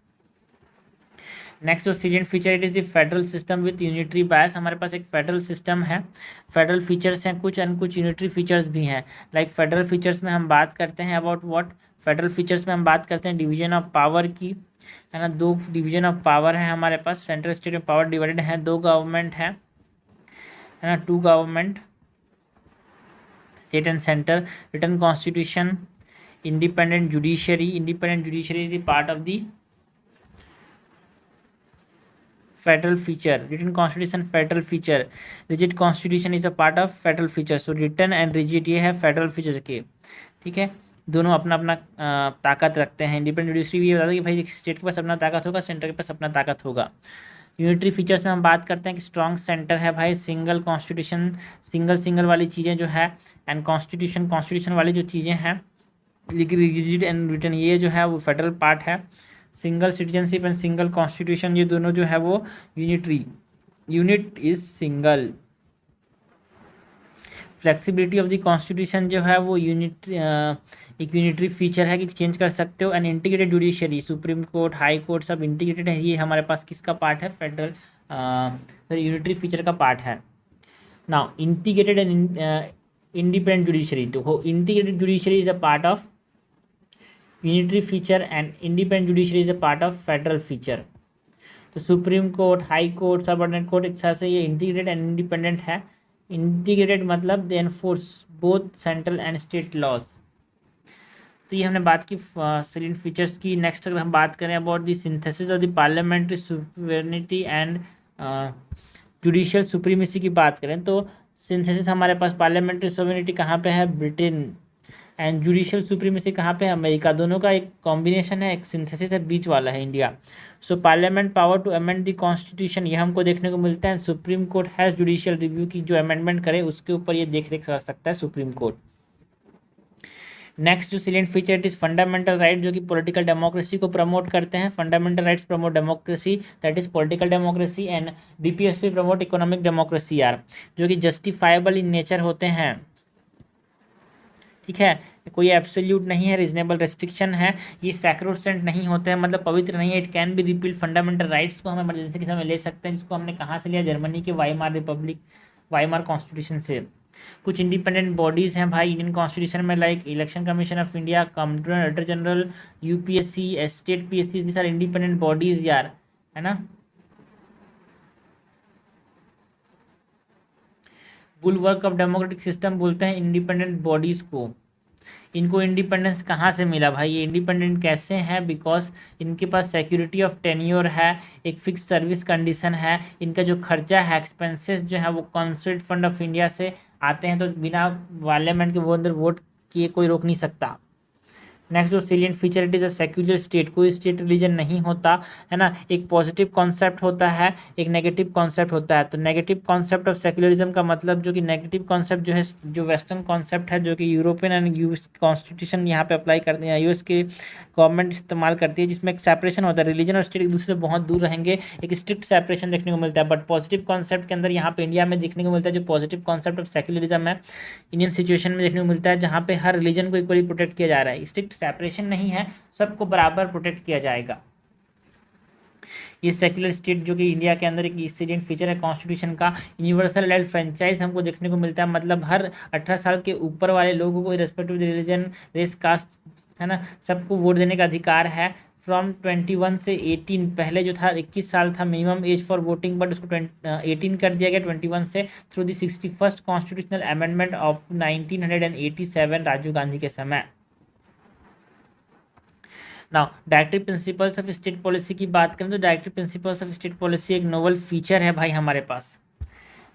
नेक्स्ट जो salient feature it is the federal system with unitary bias, हमारे पास एक फेडरल सिस्टम है। फेडरल फीचर्स हैं कुछ एंड कुछ यूनिटरी फीचर्स भी हैं। लाइक फेडरल फीचर्स में हम बात करते हैं अबाउट व्हाट, फेडरल फीचर्स में हम बात करते हैं डिवीजन ऑफ पावर की, है ना। 2 डिवीजन ऑफ पावर है हमारे पास, सेंट्रल स्टेट में पावर डिवाइडेड है, 2 गवर्नमेंट है ना, 2 government state and centre. Written constitution, independent judiciary is the part of the federal feature, written constitution federal feature, rigid constitution is a part of federal feature, so written and rigid ये है federal features के, ठीक है। दोनों अपना अपना ताकत रखते हैं। इंडिपेंडेंट जुडिशरी भी ये बताता है कि भाई स्टेट के पास अपना ताकत होगा, सेंटर के पास अपना ताकत होगा। यूनिटरी फीचर्स में हम बात करते हैं कि स्ट्रॉन्ग सेंटर है भाई, सिंगल कॉन्स्टिट्यूशन, सिंगल वाली चीज़ें जो है, एंड कॉन्स्टिट्यूशन वाली जो चीज़ें हैं, रिजिड एंड रिटन, ये जो है वो फेडरल पार्ट है। Single citizenship and single constitution, ये दोनों जो है वो unitary, unit is single. Flexibility of the constitution जो है वो एक यूनिटरी फीचर है कि चेंज कर सकते हो। And integrated judiciary, supreme court, high court सब इंटीग्रेटेड है, ये हमारे पास किसका पार्ट है, फेडरल यूनिटरी फीचर का पार्ट है। Now integrated and independent judiciary, तो integrated judiciary is a part of unitary feature and independent judiciary is a part of federal feature. तो supreme court, high court, subordinate court, एक तरह से ये integrated and independent है। Integrated मतलब they enforce both central and state laws. तो ये हमने बात की सैलिएंट फीचर्स की। नेक्स्ट अगर हम बात करें about the synthesis of the parliamentary sovereignty and judicial supremacy की बात करें, तो सिंथेसिस हमारे पास पार्लियामेंट्री सुवेरेनिटी कहाँ पे है, ब्रिटेन, एंड जुडिशियल सुप्रीमेसी कहाँ पे है, अमेरिका। दोनों का एक कॉम्बिनेशन है, एक सिंथेसिस है, बीच वाला है India. So parliament power to amend the constitution, ये हमको देखने को मिलता है। Supreme court has judicial review की, जो अमेंडमेंट करे उसके ऊपर ये देख रेख कर सकता है सुप्रीम कोर्ट। नेक्स्ट जो silent feature it is fundamental right, जो कि पॉलिटिकल डेमोक्रेसी को प्रमोट करते हैं। Fundamental rights promote democracy, that is political democracy. And DPSP promote economic democracy यार, जो कि जस्टिफाइबल इन नेचर होते हैं, ठीक है, कोई एब्सोल्यूट नहीं है, रीजनेबल रेस्ट्रिक्शन है, ये सैक्रोसेंट नहीं होते हैं, मतलब पवित्र नहीं है। It can B repeal, fundamental rights को हम इमरजेंसी के समय ले सकते हैं, जिसको हमने कहाँ से लिया, जर्मनी के वाइमार रिपब्लिक, वाइमार कॉन्स्टिट्यूशन से। कुछ इंडिपेंडेंट बॉडीज़ हैं भाई इंडियन कॉन्स्टिट्यूशन में, like election commission of India, comptroller auditor general, UPSC, state PSC, this are independent bodies यार, है ना। बुलवर्क ऑफ डेमोक्रेटिक सिस्टम बोलते हैं इंडिपेंडेंट बॉडीज़ को। इनको इंडिपेंडेंस कहाँ से मिला भाई, ये इंडिपेंडेंट कैसे हैं, बिकॉज इनके पास सिक्योरिटी ऑफ टेन्योर है, एक फिक्स सर्विस कंडीशन है, इनका जो खर्चा है, एक्सपेंसेस जो है वो कॉन्स्टिट्यूट फंड ऑफ इंडिया से आते हैं, तो बिना पार्लियामेंट के वो अंदर वोट किए कोई रोक नहीं सकता। नेक्स्ट जो salient feature it is a secular state, कोई स्टेट रिलीजन नहीं होता है ना। एक पॉजिटिव कॉन्सेप्ट होता है, एक नेगेटिव कॉन्सेप्ट होता है। तो नेगेटिव कॉन्सेप्ट ऑफ सेक्युलरिज्म का मतलब, जो कि नेगेटिव कॉन्सेप्ट जो है, जो वेस्टर्न कॉन्सेप्ट है, जो कि यूरोपियन एंड यूएस कॉन्स्टिट्यूशन यहाँ पे अप्लाई करते हैं, यूएस की गवर्नमेंट इस्तेमाल करती है, जिसमें एक सेपरेशन होता है, रिलीजन और स्टेट एक दूसरे से बहुत दूर रहेंगे, एक स्ट्रिक्ट सेपरेशन देखने को मिलता है। बट पॉजिटिव कॉन्सेप्ट के अंदर यहाँ पे इंडिया में देखने को मिलता है, जो पॉजिटिव कॉन्सेप्ट ऑफ सेक्युलरिज्म है, इंडियन सिचुएशन में देखने को मिलता है, जहाँ पे हर रिलीजन को इक्वली प्रोटेक्ट किया जा रहा है, स्ट्रिक्ट सेपरेशन नहीं है, सबको बराबर प्रोटेक्ट किया जाएगा। ये सेक्युलर स्टेट जो कि इंडिया के अंदर एक इंसिडेंट फीचर है कॉन्स्टिट्यूशन का। यूनिवर्सल एडल्ट फ्रेंचाइज हमको देखने को मिलता है, मतलब हर 18 साल के ऊपर वाले लोगों को रिस्पेक्टिव रिलीजन, रेस, कास्ट, है ना, सबको वोट देने का अधिकार है। फ्रॉम 21 से 18, पहले जो था 21 साल था minimum age for voting, but उसको 18 कर दिया गया 21 से, through the 61st constitutional amendment of 1987 Rajiv Gandhi के समय। Now directive principles of state policy की बात करें, तो directive principles of state policy एक नोवल फीचर है भाई हमारे पास।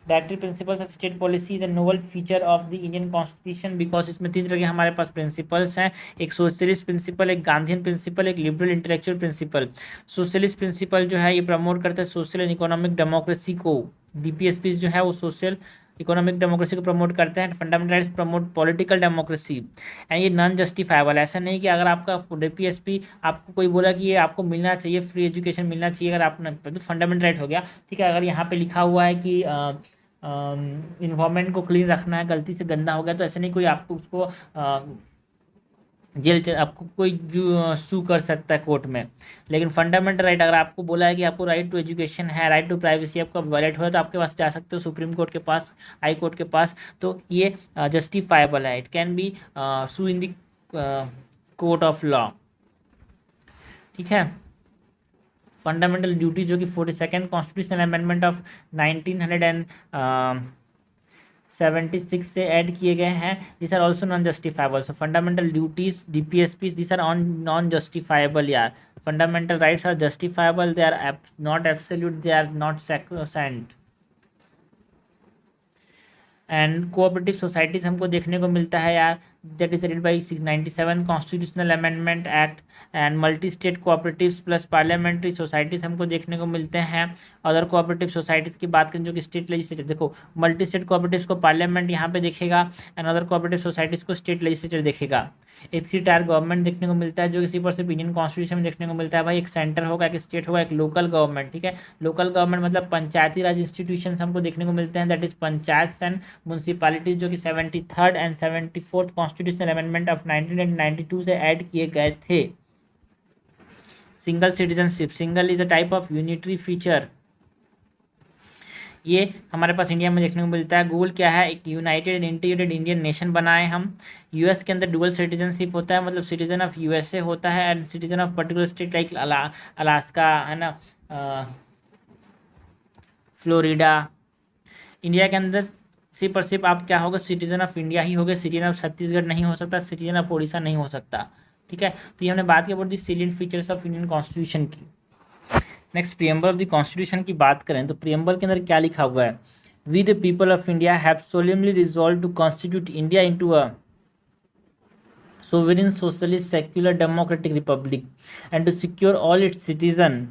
Directive principles of state policy is a novel feature of the Indian constitution, because इसमें 3 तरह के हमारे पास प्रिंसिपल्स हैं, एक सोशलिस्ट प्रिंसिपल, एक गांधीयन प्रिंसिपल, एक liberal intellectual principle. Socialist principle जो है ये प्रमोट करता है सोशल एंड इकोनॉमिक डेमोक्रेसी को, डीपीएसपी जो है वो सोशल इकोनॉमिक डेमोक्रेसी को प्रमोट करते हैं। Fundamental rights promote political democracy, and ये नॉन जस्टिफाइबल, ऐसा नहीं कि अगर आपका डीपीएसपी आपको कोई बोला कि ये आपको मिलना चाहिए, फ्री एजुकेशन मिलना चाहिए, अगर आपने तो फंडामेंटल राइट हो गया, ठीक है। अगर यहाँ पे लिखा हुआ है कि इन्वायरमेंट को क्लीन रखना है, गलती से गंदा हो गया, तो ऐसे नहीं कोई आपको उसको जेल, आपको कोई जो सू कर सकता है कोर्ट में। लेकिन फंडामेंटल राइट, अगर आपको बोला है कि आपको राइट टू एजुकेशन है, राइट टू प्राइवेसी आपका वायलेट हुआ, तो आपके पास जा सकते हो सुप्रीम कोर्ट के पास, हाई कोर्ट के पास, तो ये जस्टिफाइबल है, it can be sue in the court of law, ठीक है। फंडामेंटल ड्यूटी जो कि 42nd कॉन्स्टिट्यूशनल अमेंडमेंट ऑफ 1976 से ऐड किए गए हैं, this are also non justifiable. So fundamental duties DPSPs this are on non justifiable यार। Fundamental rights are justifiable, they are not absolute, they are not sacrosanct. And cooperative societies हमको देखने को मिलता है यार, that is added by 97 constitutional amendment act and multi state cooperatives plus parliamentary societies हमको देखने को मिलते हैं। अदर कोऑपरेटिव सोसाइटीज़ की बात करें जो कि स्टेट लेजिस्लेचर, देखो मल्टी स्टेट कोऑपरेटिव्स को पार्लियामेंट यहाँ पे देखेगा एंड अदर कोऑपरेटिव सोसाइटीज़ को स्टेट लेजिस्लेचर देखेगा। एक 3 टायर गवर्नमेंट देखने को मिलता है जो किसी पर सिर्फ इंडियन कॉन्स्टिट्यूशन में देखने को मिलता है भाई, एक सेंटर होगा, एक स्टेट होगा, एक लोकल गवर्नमेंट। ठीक है, लोकल गवर्नमेंट मतलब पंचायती राज इंस्टीट्यूशन हमको देखने को मिलते हैं, that is panchayat and municipalities, जो कि 73rd and 74th constitutional amendment of 1992 से ऐड किए गए थे। Single citizenship, single is a type of unitary feature, ये हमारे पास इंडिया में देखने को मिलता है। गोल क्या है, एक यूनाइटेड इंटीग्रेटेड इंडियन नेशन बनाए हम। यूएस के अंदर डुअल सिटीजनशिप होता है, मतलब सिटीजन ऑफ यूएसए होता है and citizen of particular state like Alaska है ना, फ्लोरिडा। इंडिया के अंदर सिर्फ और सिर्फ आप क्या होगा, सिटीजन ऑफ इंडिया ही होगा, सिटीजन ऑफ छत्तीसगढ़ नहीं हो सकता, सिटीजन ऑफ उड़ीसा नहीं हो सकता। ठीक है, तो ये हमने बात की about the salient features of Indian constitution की। Next preamble of the constitution की बात करें तो प्रियम्बल के अंदर क्या लिखा हुआ है, we the people of India have solemnly resolve to constitute India into a sovereign socialist secular democratic republic and to secure all its citizen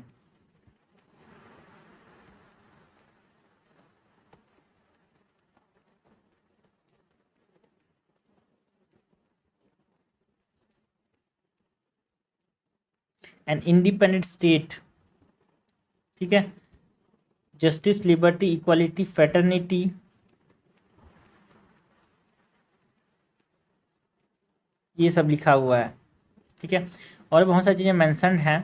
an independent state. ठीक है, जस्टिस, लिबर्टी, इक्वालिटी, फ्रेटर्निटी, ये सब लिखा हुआ है। ठीक है, और बहुत सारी चीज़ें मेंशन्ड हैं।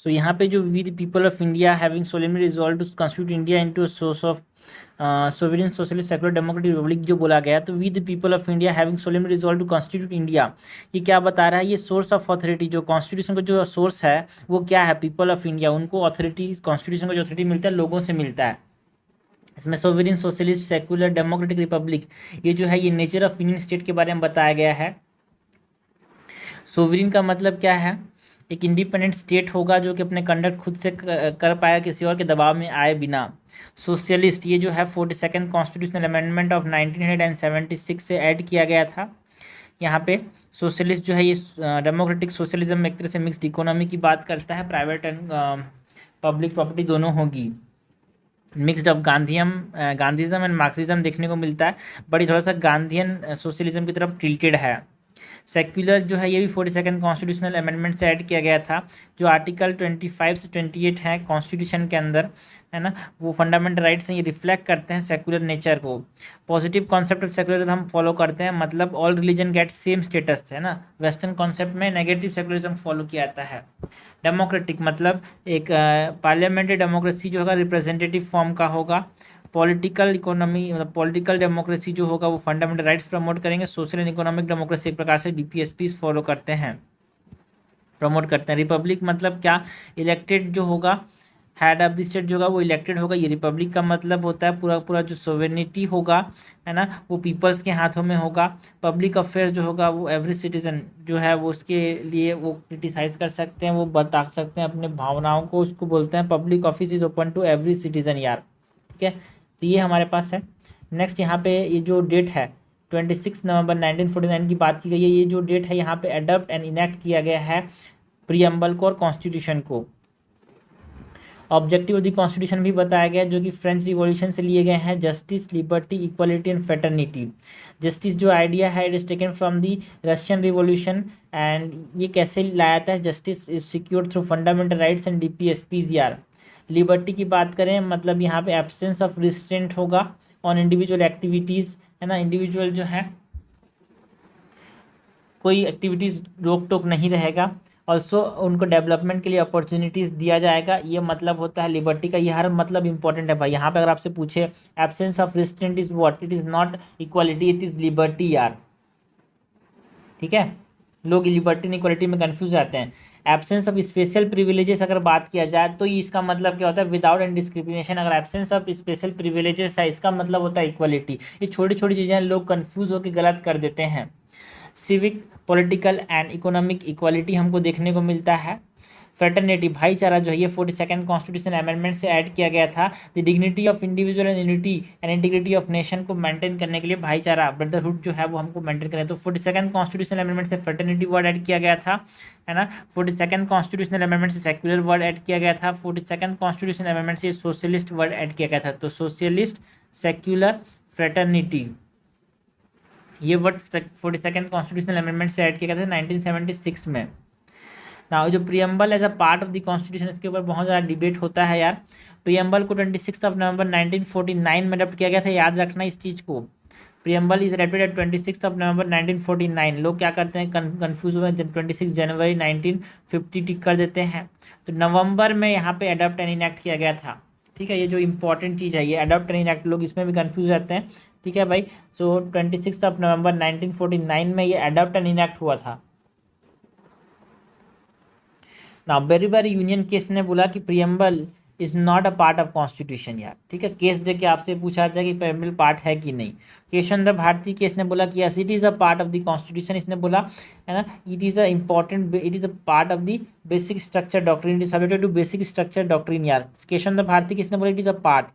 सो यहाँ पे जो we the people of India having solemnly resolve to constitute India into a source of sovereign socialist secular democratic republic जो बोला गया, तो we the people of India having solemnly resolve to constitute India, ये क्या बता रहा है, ये सोर्स ऑफ अथॉरिटी, जो कॉन्स्टिट्यूशन का जो सोर्स है वो क्या है, पीपल ऑफ इंडिया। उनको अथॉरिटी, कॉन्स्टिट्यूशन का जो अथॉरिटी मिलता है लोगों से मिलता है। इसमें sovereign socialist secular democratic Republic, ये जो है ये नेचर ऑफ इंडियन स्टेट के बारे में बताया गया है। सोवरेन का मतलब क्या है, एक इंडिपेंडेंट स्टेट होगा जो कि अपने कंडक्ट खुद से कर पाएगा, किसी और के दबाव में आए बिना। सोशलिस्ट, ये जो है 42nd कॉन्स्टिट्यूशनल अमेंडमेंट ऑफ 1976 से ऐड किया गया था। यहाँ पे सोशलिस्ट जो है ये डेमोक्रेटिक सोशलिज्म एक तरह से मिक्स्ड इकोनॉमी की बात करता है, प्राइवेट एंड पब्लिक प्रॉपर्टी दोनों होगी। मिक्सड ऑफ गांधीज़म एंड मार्क्सिज्म देखने को मिलता है, बड़ी थोड़ा सा गांधीयन सोशलिज्म की तरफ टिल्टेड है। सेक्युलर जो है ये भी 42nd कॉन्स्टिट्यूशनल अमेंडमेंट से ऐड किया गया था, जो आर्टिकल 25 से 28 है कॉन्स्टिट्यूशन के अंदर, है ना, वो फंडामेंटल राइट्स हैं, ये रिफ्लेक्ट करते हैं सेक्युलर नेचर को। पॉजिटिव कॉन्सेप्ट ऑफ सेक्युलरिज्म हम फॉलो करते हैं, मतलब all religion get same status, है ना। वेस्टर्न कॉन्सेप्ट में नेगेटिव सेक्युलरिज्म फॉलो किया जाता है। डेमोक्रेटिक मतलब एक पार्लियामेंट्री डेमोक्रेसी जो होगा रिप्रेजेंटेटिव फॉर्म का होगा। पॉलिटिकल इकोनॉमी मतलब पॉलिटिकल डेमोक्रेसी जो होगा वो फंडामेंटल राइट्स प्रमोट करेंगे। सोशल एंड इकोनॉमिक डेमोक्रेसी एक प्रकार से डीपीएसपी फॉलो करते हैं, प्रमोट करते हैं। रिपब्लिक मतलब क्या, इलेक्टेड जो होगा, हेड ऑफ द स्टेट जो होगा वो इलेक्टेड होगा। ये रिपब्लिक का मतलब होता है पूरा पूरा जो सोवेनिटी होगा, है ना, वो पीपल्स के हाथों में होगा। पब्लिक अफेयर जो होगा वो एवरी सिटीजन जो है वो उसके लिए वो क्रिटिसाइज कर सकते हैं, वो बता सकते हैं अपने भावनाओं को, उसको बोलते हैं public office is open to every citizen यार। ठीक है, तो ये हमारे पास है। नेक्स्ट यहाँ पे ये जो डेट है 26 नवंबर 1949 की बात की गई है। ये जो डेट है यहाँ पे अडॉप्ट एंड इनेक्ट किया गया है प्रियम्बल को और कॉन्स्टिट्यूशन को। ऑब्जेक्टिव ऑफ द कॉन्स्टिट्यूशन भी बताया गया जो कि फ्रेंच रिवॉल्यूशन से लिए गए हैं, justice, liberty, equality and fraternity. Justice जो आइडिया है it is taken from the Russian revolution and ये कैसे लाया था, justice is secured through fundamental rights and DPSPs यार। लिबर्टी की बात करें मतलब यहाँ पे एब्सेंस ऑफ रिस्ट्रेंट होगा ऑन इंडिविजुअल एक्टिविटीज़, है ना, इंडिविजुअल जो है कोई एक्टिविटीज़ रोक टोक नहीं रहेगा। ऑल्सो उनको डेवलपमेंट के लिए अपॉर्चुनिटीज़ दिया जाएगा, ये मतलब होता है लिबर्टी का। ये हर मतलब इंपॉर्टेंट है भाई। यहाँ पे अगर आपसे पूछे absence of restraint is what, it is not equality, it is liberty यार। ठीक है, लोग लिबर्टी एंड इक्वालिटी में कंफ्यूज जाते हैं। एब्सेंस ऑफ स्पेशल प्रिविलेजेस अगर बात किया जाए तो इसका मतलब क्या होता है, विदाउट एंड डिस्क्रिमिनेशन। अगर एब्सेंस ऑफ स्पेशल प्रिविलेजेस है इसका मतलब होता है इक्वालिटी। ये छोटी छोटी चीज़ें लोग कंफ्यूज होकर गलत कर देते हैं। Civic, political and economic equality हमको देखने को मिलता है। फ्रेटर्निटी भाईचारा जो है ये 42nd कॉन्स्टिट्यूशन अमेंडमेंट से ऐड किया गया था। The dignity of individual and unity and integrity of nation को मेंटेन करने के लिए भाईचारा ब्रदरहुड जो है वो हमको मेंटेन करना है। तो 42nd कॉन्स्टिट्यूशन अमेंडमेंट से फ्रेटर्निटी वर्ड ऐड किया गया था, है ना। 42nd कॉन्स्टिट्यूशनल अमेंडमेंट से सेक्युलर वर्ड ऐड किया गया था। 42nd कॉन्स्टिट्यूशन अमेंडमेंट से सोशलिस्ट वर्ड ऐड किया गया था। तो सोशलिस्ट, सेक्युलर, फ्रेटर्निटी ये वर्ड 42nd कॉन्स्टिट्यूशनल अमेंडमेंट से ऐड किया गया था 1976 में। ना जो preamble as a part of the constitution, इसके ऊपर बहुत ज़्यादा डिबेट होता है यार। प्रियम्बल को 26 नवंबर 1949 में अडॉप्ट किया गया था, याद रखना इस चीज़ को। प्रियम्बल इज अडॉप्टेड एट 26 नवंबर 1949। लोग क्या करते हैं, कन्फ्यूज हुए, 26 जनवरी 1950 टिक कर देते हैं। तो नवंबर में यहाँ पे अडॉप्ट एंड इनैक्ट किया गया था, ठीक है। ये जो इंपॉर्टेंट चीज़ है ये अडॉप्ट एंड इनैक्ट, लोग इसमें भी कन्फ्यूज रहते हैं, ठीक है भाई। सो 26 नवंबर 1949 में ये अडॉप्ट एंड इनैक्ट हुआ था। ना बेरीबारी यूनियन केस ने बोला कि preamble is not a part of constitution यार, ठीक है। केस दे के आपसे पूछा जाता है कि प्रियम्बल पार्ट है कि नहीं। केशव भारती केस ने बोला कि yes it is a part of the constitution, इसने बोला, है ना। It is a important, it is a part of the basic structure doctrine, it is subjected to basic structure doctrine यार। केशव भारती किसने बोला it is a part.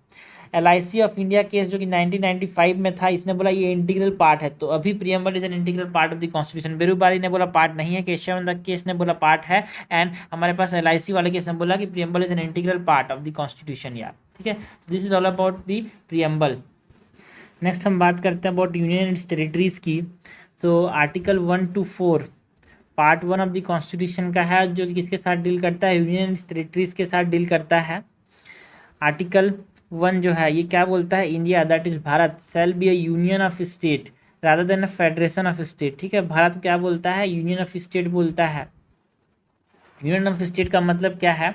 LIC of India case जो कि 1995 में था, इसने बोला ये इंटीग्रल पार्ट है। तो अभी preamble is an integral part of the constitution. Berubari ने बोला पार्ट नहीं है, केशव केस ने बोला पार्ट है, एंड हमारे पास LIC वाले केस ने बोला कि preamble is an integral part of the constitution यार, ठीक है। This is all about the preamble. Next हम बात करते हैं अबाउट यूनियन एंड टेरिटरीज की। तो article 1 to 4 part 1 of the constitution का है, जो कि किसके साथ डील करता है, यूनियन एंड टेरिटरीज के साथ डील करता है। आर्टिकल 1 जो है ये क्या बोलता है, India that is Bharat shall be a union of state rather than a federation of state, ठीक है। भारत क्या बोलता है, यूनियन ऑफ स्टेट बोलता है। यूनियन ऑफ स्टेट का मतलब क्या है,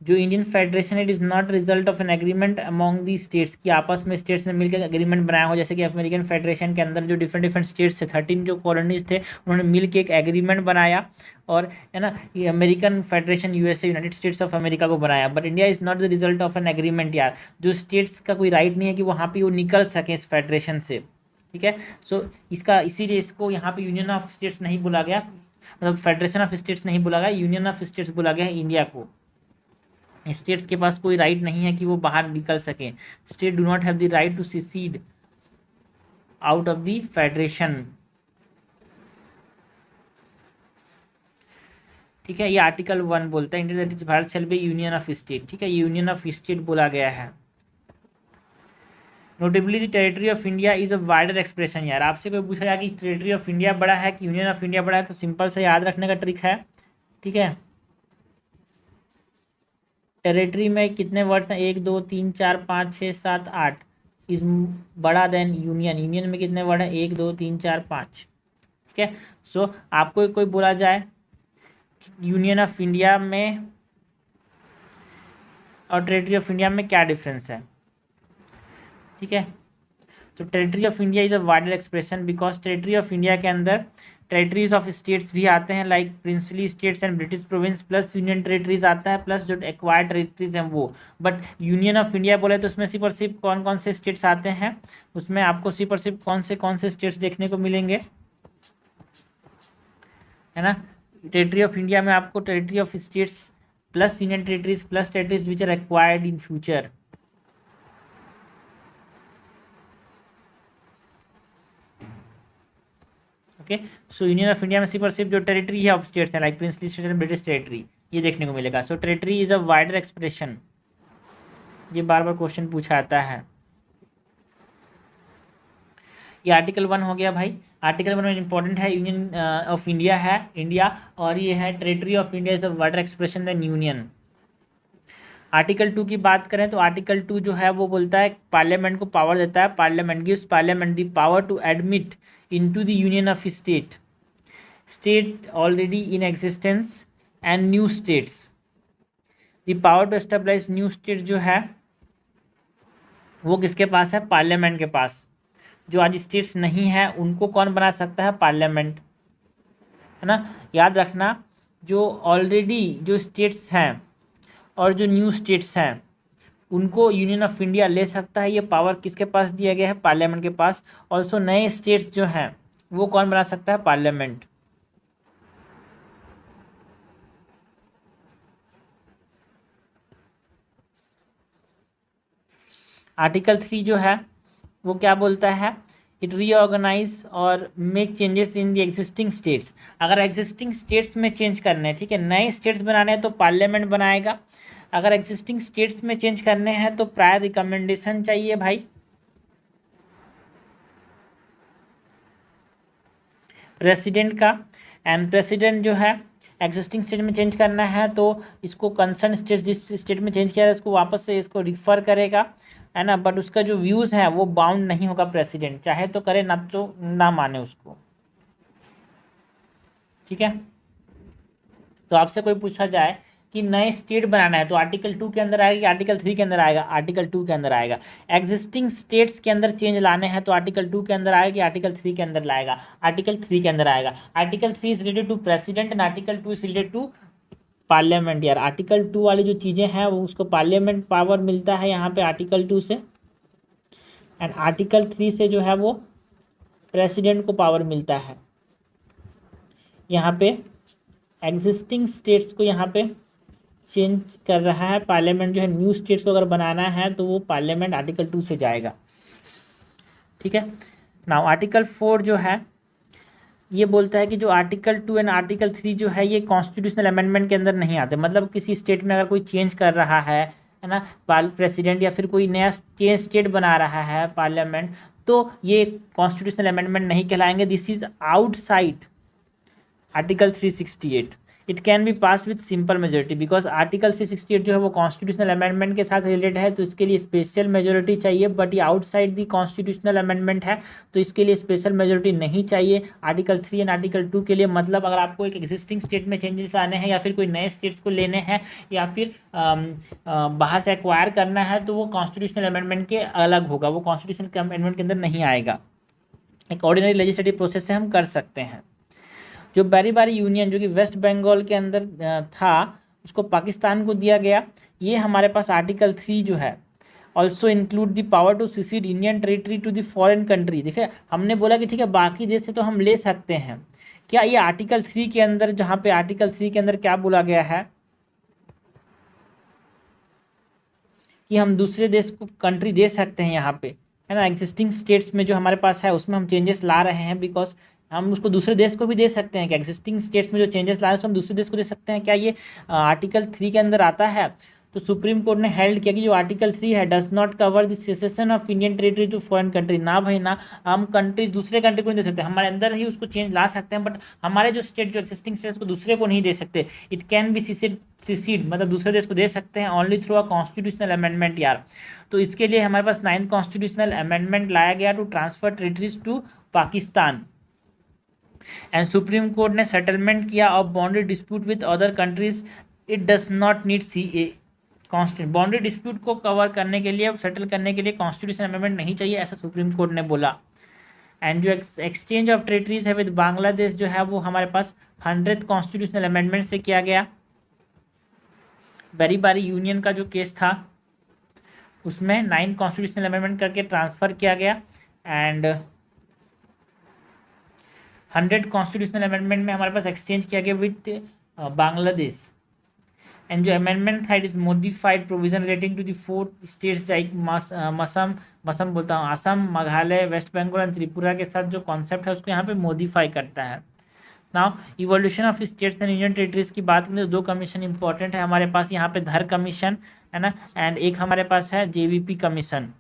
जो Indian federation it is not result of an agreement among the states, की आपस में स्टेट्स ने मिलकर एग्रीमेंट बनाया हो। जैसे कि अमेरिकन फेडरेशन के अंदर जो डिफरेंट डिफरेंट स्टेट्स थे, 13 जो कॉलोनीज थे, उन्होंने मिल के एक एग्रीमेंट बनाया, और है ना, ये American federation USA United states of America को बनाया। But India is not the result of an agreement यार। जो स्टेट्स का कोई राइट नहीं है कि वहाँ पर वो निकल सके इस फेडरेशन से, ठीक है। सो इसका इसीलिए इसको यहाँ पे यूनियन ऑफ स्टेट्स नहीं बोला गया, मतलब फेडरेशन ऑफ स्टेट्स नहीं बोला गया, यूनियन ऑफ स्टेट्स बोला गया है इंडिया को। स्टेट्स के पास कोई राइट नहीं है कि वो बाहर निकल सकें। State do not have the right to secede out of the federation, ठीक है। ये आर्टिकल 1 बोलता है India that is Bharat shall be union of state, ठीक है। यूनियन ऑफ स्टेट बोला गया है। Notably the territory of India is a wider expression यार। आपसे कोई पूछा जाए कि टेरिटरी ऑफ इंडिया बड़ा है कि यूनियन ऑफ इंडिया बड़ा है, तो सिंपल से याद रखने का ट्रिक है, ठीक है। टेरिटरी में कितने वर्ड्स हैं, 1 2 3 4 5 6 7 8 इज बड़ा देन यूनियन। यूनियन में कितने वर्ड हैं, 1 2 3 4 5, ठीक है। सो आपको कोई बोला जाए यूनियन ऑफ इंडिया में और टेरिटरी ऑफ इंडिया में क्या डिफरेंस है, ठीक है। तो territory of India is a wider expression because territory of India के अंदर टेरिटरीज ऑफ स्टेट्स भी आते हैं, like princely states and British province, plus union territories आता है, प्लस जो एक्वायर्ड टेरिटरीज हैं वो। बट यूनियन ऑफ इंडिया बोले तो उसमें सिर्फ और सिर्फ कौन कौन से स्टेट्स आते हैं, उसमें आपको सिर्फ और सिर्फ कौन से स्टेट्स देखने को मिलेंगे, है ना। टेरिटरी ऑफ इंडिया में आपको territory of states plus union territories plus territories which are acquired in future, okay. So union of India में सिर्फ और सिर्फ जो टेरिटरी है ऑफ स्टेट्स हैं, like princely state and British territory, ये देखने को मिलेगा। So territory is a wider expression, ये बार बार क्वेश्चन पूछा आता है। ये आर्टिकल 1 हो गया भाई। आर्टिकल 1 में इंपॉर्टेंट है, यूनियन ऑफ इंडिया है इंडिया, और ये है territory of India is a wider expression than union. Article 2 की बात करें तो आर्टिकल 2 जो है वो बोलता है पार्लियामेंट को पावर देता है, parliament gives parliament the power to admit into the union of state already in existence and new states. The power to establish new state जो है वो किसके पास है, पार्लियामेंट के पास। जो आज स्टेट्स नहीं है उनको कौन बना सकता है, पार्लियामेंट, है ना। याद रखना, जो ऑलरेडी जो स्टेट्स हैं और जो न्यू स्टेट्स हैं उनको यूनियन ऑफ इंडिया ले सकता है, ये पावर किसके पास दिया गया है, पार्लियामेंट के पास। ऑल्सो नए स्टेट्स जो हैं वो कौन बना सकता है, पार्लियामेंट। आर्टिकल 3 जो है वो क्या बोलता है, इट रीऑर्गेनाइज और make changes in the existing states. अगर एग्जिस्टिंग स्टेट्स में चेंज करने हैं, ठीक है, नए स्टेट्स बनाने हैं तो पार्लियामेंट बनाएगा। अगर एग्जिस्टिंग स्टेट्स में चेंज करने हैं तो प्रायर रिकमेंडेशन चाहिए भाई प्रेसिडेंट का। एंड प्रेसिडेंट जो है एग्जिस्टिंग स्टेट में चेंज करना है तो इसको कंसर्न स्टेट जिस स्टेट में चेंज किया है उसको वापस से इसको रिफर करेगा, है ना, बट उसका जो व्यूज़ है वो बाउंड नहीं होगा प्रेसिडेंट, चाहे तो करे ना तो ना माने उसको, ठीक है। तो आपसे कोई पूछा जाए कि नए स्टेट बनाना है तो आर्टिकल 2 के अंदर आएगा कि आर्टिकल 3 के अंदर आएगा, आर्टिकल 2 के अंदर आएगा। एग्जिस्टिंग स्टेट्स के अंदर चेंज लाने हैं तो आर्टिकल 2 के अंदर आएगा कि आर्टिकल 3 के अंदर लाएगा, आर्टिकल 3 के अंदर आएगा। Article 3 is related to president and article 2 is related to parliament. यार आर्टिकल 2 वाली जो चीज़ें हैं वो उसको पार्लियामेंट पावर मिलता है यहाँ पे आर्टिकल 2 से, एंड आर्टिकल 3 से जो है वो प्रेसिडेंट को पावर मिलता है। यहाँ पे एग्जिस्टिंग स्टेट्स को यहाँ पे चेंज कर रहा है पार्लियामेंट, जो है न्यू स्टेट्स को अगर बनाना है तो वो पार्लियामेंट आर्टिकल 2 से जाएगा, ठीक है। नाउ आर्टिकल 4 जो है ये बोलता है कि जो आर्टिकल 2 एंड आर्टिकल 3 जो है ये कॉन्स्टिट्यूशनल अमेंडमेंट के अंदर नहीं आते। मतलब किसी स्टेट में अगर कोई चेंज कर रहा है ना प्रेसिडेंट, या फिर कोई नया स्टेट बना रहा है पार्लियामेंट, तो ये कॉन्स्टिट्यूशनल अमेंडमेंट नहीं कहलाएंगे। This is outside article 368। It can be passed with simple majority because article 368 जो है वो कॉन्स्टिट्यूशनल अमेंडमेंट के साथ रिलेटेड है, तो इसके लिए स्पेशल मेजोरिटी चाहिए, बट ये आउटसाइड दी कॉन्स्टिट्यूशनल अमेंडमेंट है तो इसके लिए स्पेशल मेजोरिटी नहीं चाहिए। आर्टिकल 3 एंड आर्टिकल 2 के लिए मतलब अगर आपको एक एग्जिस्टिंग स्टेट में चेंजेस आने हैं या फिर कोई नए स्टेट्स को लेने हैं या फिर बाहर से एक्वायर करना है तो वो कॉन्स्टिट्यूशनल अमेंडमेंट के अलग होगा, वो कॉन्स्टिट्यूशनल अमेंडमेंट के अंदर नहीं आएगा। एक ऑर्डिनरी लेजिस्लेटिव प्रोसेस से हम कर सकते हैं। जो बारी बारी यूनियन जो कि वेस्ट बंगाल के अंदर था उसको पाकिस्तान को दिया गया। ये हमारे पास आर्टिकल 3 जो है also include the power to secede Indian territory to the foreign country. देखिए हमने बोला कि ठीक है बाकी देश से तो हम ले सकते हैं, क्या ये आर्टिकल 3 के अंदर, जहाँ पे आर्टिकल 3 के अंदर क्या बोला गया है कि हम दूसरे देश को कंट्री दे सकते हैं यहाँ पे, है ना, एग्जिस्टिंग स्टेट्स में जो हमारे पास है उसमें हम चेंजेस ला रहे हैं बिकॉज हम उसको दूसरे देश को भी दे सकते हैं कि एग्जिस्टिंग स्टेट्स में जो चेंजेस ला रहे हैं उसको हम दूसरे देश को दे सकते हैं, क्या ये आर्टिकल 3 के अंदर आता है। तो सुप्रीम कोर्ट ने हेल्ड किया कि जो आर्टिकल 3 है does not cover the secession of Indian territory to foreign country. ना भाई ना, हम कंट्री दूसरे कंट्री को नहीं दे सकते, हमारे अंदर ही उसको चेंज ला सकते हैं बट हमारे जो स्टेट जो एग्जिस्टिंग स्टेट्स को दूसरे को नहीं दे सकते। इट कैन बी सीसीड मतलब दूसरे देश को दे सकते हैं only through a constitutional amendment यार। तो इसके लिए हमारे पास 9th कॉन्स्टिट्यूशनल अमेंडमेंट लाया गया to transfer territories to Pakistan. And supreme court ने सेटलमेंट किया of boundary dispute with other countries, it does not need CA। Constitute boundary dispute को कवर करने के लिए, सेटल करने के लिए कॉन्स्टिट्यूशन अमेंडमेंट नहीं चाहिए, ऐसा सुप्रीम कोर्ट ने बोला। एंड जो एक्सचेंज ऑफ टेरिटरीज है विद बांग्लादेश जो है वो हमारे पास 100th कॉन्स्टिट्यूशनल अमेंडमेंट से किया गया। बारी बारी यूनियन का जो केस था उसमें 9 कॉन्स्टिट्यूशनल अमेंडमेंट करके ट्रांसफ़र किया गया। एंड 100 कॉन्स्टिट्यूशनल अमेंडमेंट में हमारे पास एक्सचेंज किया गया विद बांग्लादेश। एंड जो अमेंडमेंट था it is modified provision relating to the 4 states like मसम बोलता हूँ असम, मेघालय, वेस्ट बंगाल एंड त्रिपुरा के साथ जो कॉन्सेप्ट है उसको यहाँ पे मॉडिफाई करता है। Now evolution of states and union territories की बात करें तो 2 कमीशन इंपॉर्टेंट है हमारे पास यहाँ पे, धर कमीशन है ना, एंड एक हमारे पास है JVP कमीशन।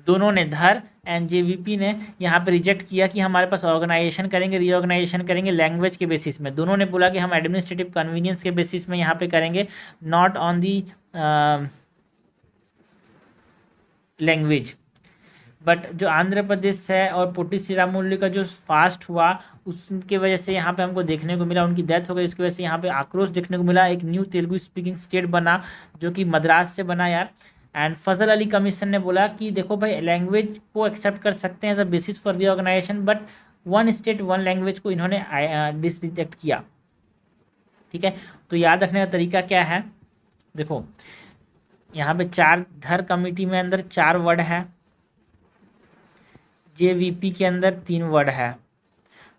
दोनों ने, धर एंड JVP ने यहाँ पे रिजेक्ट किया कि हमारे पास ऑर्गेनाइजेशन करेंगे, रीऑर्गेनाइजेशन करेंगे लैंग्वेज के बेसिस में। दोनों ने बोला कि हम एडमिनिस्ट्रेटिव कन्वीनियंस के बेसिस में यहाँ पे करेंगे, not on the language. But जो आंध्र प्रदेश है और पोटी श्रीरामुलु का जो फास्ट हुआ उसकी वजह से यहाँ पे हमको देखने को मिला, उनकी डेथ हो गई, इसकी वजह से यहाँ पे आक्रोश देखने को मिला। एक न्यू तेलुगु स्पीकिंग स्टेट बना जो कि मद्रास से बना यार। एंड फजल अली कमीशन ने बोला कि देखो भाई लैंग्वेज को एक्सेप्ट कर सकते हैं as a basis for reorganization, but 1 state 1 language को इन्होंने रिजेक्ट किया, ठीक है। तो याद रखने का तरीका क्या है, देखो यहाँ पे 4 धर कमेटी में अंदर 4 वर्ड है, JVP के अंदर 3 वर्ड है,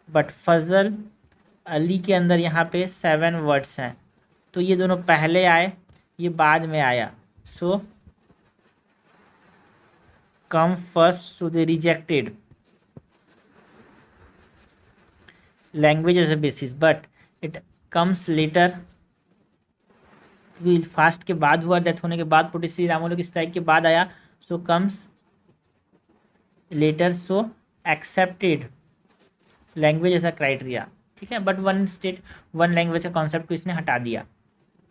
बट फजल अली के अंदर यहाँ पे 7 वर्ड्स हैं। तो ये दोनों पहले आए, ये बाद में आया। सो come first, so they rejected language as a basis, but it comes later। Fast के बाद हुआ, डेथ होने के बाद, पोटिसी रामोलो की स्ट्राइक के बाद आया, so comes later, so accepted language as a criteria. ठीक है, but one state one language का कॉन्सेप्ट को इसने हटा दिया।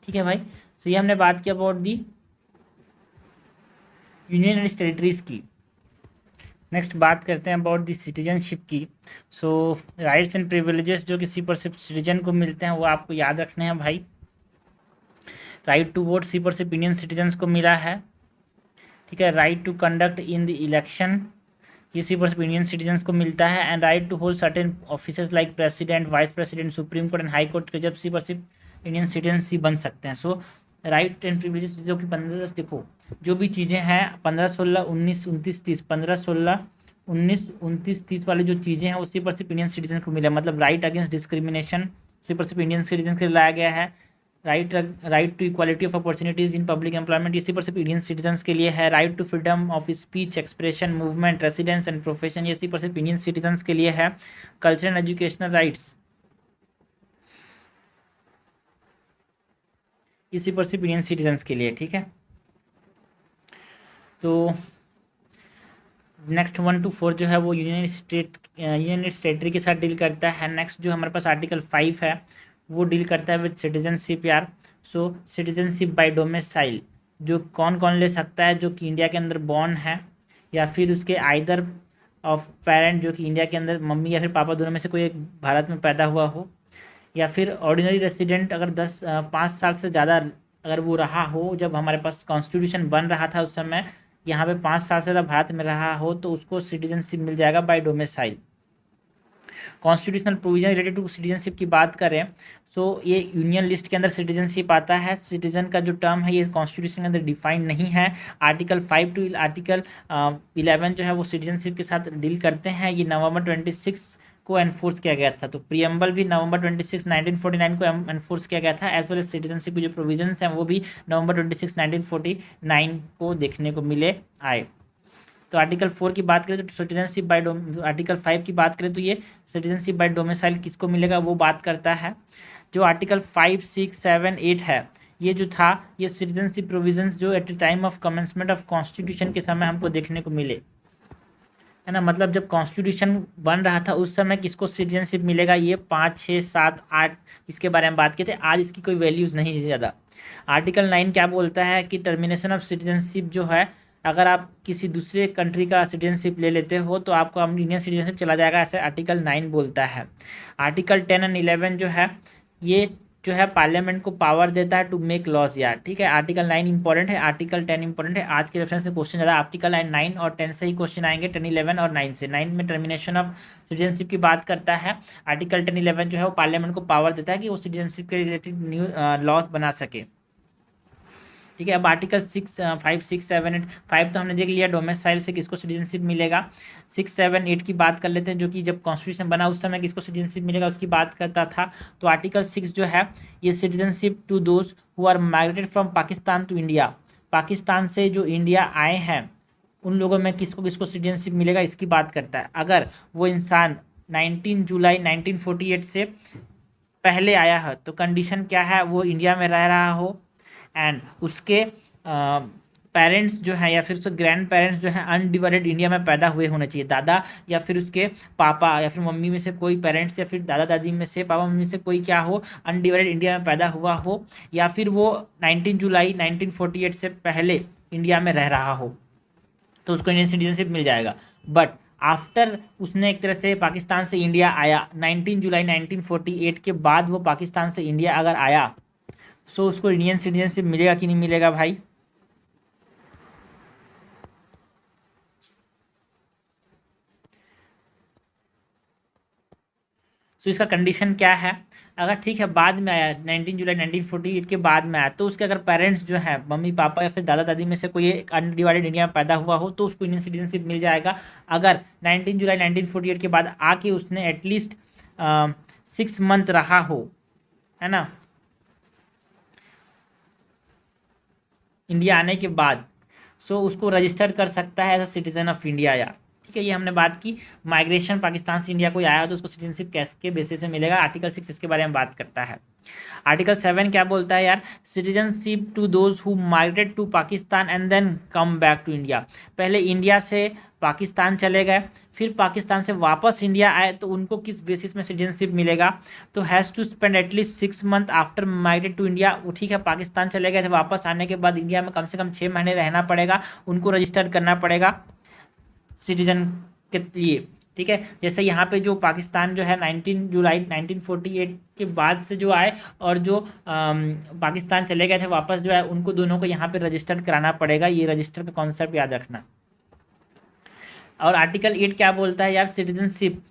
ठीक है भाई, सो ये हमने बात की about the union and territories की। नेक्स्ट बात करते हैं अबाउट दी सिटीजनशिप की। सो राइट्स एंड प्रिविलेजेस जो किसी पर सिटीजन को मिलते हैं वो आपको याद रखने हैं भाई। राइट टू वोट सी पर सिर्फ इंडियन सिटीजन्स को मिला है। ठीक है, right to conduct in the election ये सिर्फ और सिर्फ इंडियन सिटीजन्स को मिलता है। And right to hold certain officers like president, vice president, supreme court and high court के जब सिर्फ और सिर्फ इंडियन सिटीजन्स ही बन सकते हैं। सो राइट एंड प्रिविलेजेस जो कि 15 देखो जो भी चीज़ें हैं 15, 16, 19, 29, 30, 15, 16, 19, 29, 30 वाली जो चीज़ें हैं उसी पर सिर्फ इंडियन सिटीजन को मिला। मतलब राइट अगेंस्ट डिस्क्रिमिनेशन सिर्फ और सिर्फ इंडियन सिटीजन के लिए लाया गया है। Right to equality of opportunities in public employment इसी पर सिर्फ इंडियन सिटीजन्स के लिए है। Right to freedom of speech, expression, movement, residence and profession ये इसी पर सिर्फ इंडियन सिटीजन्स के लिए है। कल्चरल एंड एजुकेशनल राइट्स इसी पर सिर्फ इंडियन सिटीजन्स के लिए। ठीक है, तो नेक्स्ट 1 to 4 जो है वो यूनियन टेरिटरी के साथ डील करता है। नेक्स्ट जो हमारे पास आर्टिकल 5 है वो डील करता है विद सिटीजनशिप यार। सो सिटीजनशिप बाय डोमिसाइल जो कौन कौन ले सकता है, जो कि इंडिया के अंदर बॉर्न है या फिर उसके आइदर ऑफ पेरेंट जो कि इंडिया के अंदर मम्मी या फिर पापा दोनों में से कोई एक भारत में पैदा हुआ हो, या फिर ऑर्डिनरी रेसिडेंट अगर 5 साल से ज़्यादा अगर वो रहा हो, जब हमारे पास कॉन्स्टिट्यूशन बन रहा था उस समय यहाँ पे 5 साल से ज़्यादा भारत में रहा हो तो उसको सिटीजनशिप मिल जाएगा by domicile. Constitutional provision related to citizenship की बात करें सो ये यूनियन लिस्ट के अंदर सिटीजनशिप आता है। सिटीजन का जो टर्म है ये कॉन्स्टिट्यूशन के अंदर डिफाइंड नहीं है। आर्टिकल 5 to आर्टिकल 11 जो है वो सिटीजनशिप के साथ डील करते हैं। ये नवंबर 26 को एनफोर्स किया गया था, तो प्रियम्बल भी नवंबर 26, 1949 को एनफोर्स किया गया था। एज वेल एज सिटीजनशिप के जो प्रोविजंस हैं वो भी नवंबर 26, 1949 को देखने को मिले आए। तो आर्टिकल 4 की बात करें तो सिटीजनशिप बाय आर्टिकल 5 की बात करें तो ये सिटीजनशिप बाय डोमिसाइल किसको मिलेगा वो बात करता है। जो आर्टिकल 5, 6, 7, 8 है ये जो था ये सिटीजनशिप प्रोविजंस जो at the time of commencement of constitution के समय हमको देखने को मिले, है ना। मतलब जब कॉन्स्टिट्यूशन बन रहा था उस समय किसको सिटीजनशिप मिलेगा, ये 5, 6, 7, 8 इसके बारे में बात किए थे। आज इसकी कोई वैल्यूज़ नहीं है ज़्यादा। आर्टिकल 9 क्या बोलता है कि टर्मिनेशन ऑफ सिटीजनशिप जो है अगर आप किसी दूसरे कंट्री का सिटीजनशिप ले लेते हो तो आपको इंडियन सिटीजनशिप चला जाएगा, ऐसे आर्टिकल 9 बोलता है। आर्टिकल 10 एंड 11 जो है ये जो है पार्लियामेंट को पावर देता है टू मेक लॉज यार। ठीक है, आर्टिकल 9 इंपॉर्टेंट है, आर्टिकल 10 इंपॉर्टेंट है। आज के रेफरेंस से क्वेश्चन ज़्यादा आर्टिकल 9 और 10 से ही क्वेश्चन आएंगे, 10, 11 और 9 से। 9 में टर्मिनेशन ऑफ सिटीजनशिप की बात करता है। आर्टिकल 10, 11 जो है वो पार्लियामेंट को पावर देता है कि वो सिटीजनशिप के रिलेटेड न्यू लॉज बना सके। ठीक है, अब आर्टिकल 6, 5, 6, 7, 8, 5 तो हमने देख लिया डोमिसाइल से किसको सिटीजनशिप मिलेगा। 6, 7, 8 की बात कर लेते हैं जो कि जब कॉन्स्टिट्यूशन बना उस समय किसको सिटीजनशिप मिलेगा उसकी बात करता था। तो आर्टिकल 6 जो है ये citizenship to those who are migrated from Pakistan to India, Pakistan से जो इंडिया आए हैं उन लोगों में किसको किसको सिटीजनशिप मिलेगा इसकी बात करता है। अगर वो इंसान 19 जुलाई 1948 से पहले आया है तो कंडीशन क्या है, वो इंडिया में रह रहा हो एंड उसके पेरेंट्स जो हैं या फिर उसके ग्रैंड पेरेंट्स जो हैं अनडिवाइडेड इंडिया में पैदा हुए होने चाहिए। दादा या फिर उसके पापा या फिर मम्मी में से कोई पेरेंट्स या फिर दादा दादी में से पापा मम्मी से कोई क्या हो अनडिवाइडेड इंडिया में पैदा हुआ हो, या फिर वो 19 जुलाई 1948 से पहले इंडिया में रह रहा हो तो उसको इंडियन सिटीजनशिप मिल जाएगा। बट आफ्टर उसने एक तरह से पाकिस्तान से इंडिया आया 19 जुलाई 1948 के बाद वो पाकिस्तान से इंडिया अगर आया सो उसको इंडियन सिटीजनशिप मिलेगा कि नहीं मिलेगा भाई। सो इसका कंडीशन क्या है, अगर ठीक है बाद में आया 19 जुलाई 1948 के बाद में आया तो उसके अगर पेरेंट्स जो है मम्मी पापा या फिर दादा दादी में से कोई एक अनडिवाइडेड इंडिया में पैदा हुआ हो तो उसको इंडियन सिटीजनशिप मिल जाएगा। अगर 19 जुलाई 1948 के बाद आके उसने एटलीस्ट 6 मंथ रहा हो, है ना, इंडिया आने के बाद, सो उसको रजिस्टर कर सकता है as a citizen of India यार। ठीक है, ये हमने बात की माइग्रेशन, पाकिस्तान से इंडिया कोई आया हो तो उसको सिटीजनशिप कैसे बेसिस में मिलेगा। आर्टिकल 6 इसके बारे में बात करता है। आर्टिकल 7 क्या बोलता है यार, citizenship to those who migrate to Pakistan and then come back to India. पहले इंडिया से पाकिस्तान चले गए, फिर पाकिस्तान से वापस इंडिया आए, तो उनको किस बेसिस में सिटीजनशिप मिलेगा, तो has to spend at least 6 month after migrate to India. वो ठीक है, पाकिस्तान चले गए थे, वापस आने के बाद इंडिया में कम से कम 6 महीने रहना पड़ेगा, उनको रजिस्टर करना पड़ेगा सिटीजन के लिए। ठीक है, जैसे यहाँ पे जो पाकिस्तान जो है 19 जुलाई 1948 के बाद से जो आए और जो पाकिस्तान चले गए थे वापस जो है, उनको दोनों को यहाँ पे रजिस्टर कराना पड़ेगा। ये रजिस्टर का कॉन्सेप्ट याद रखना। और आर्टिकल 8 क्या बोलता है यार, citizenship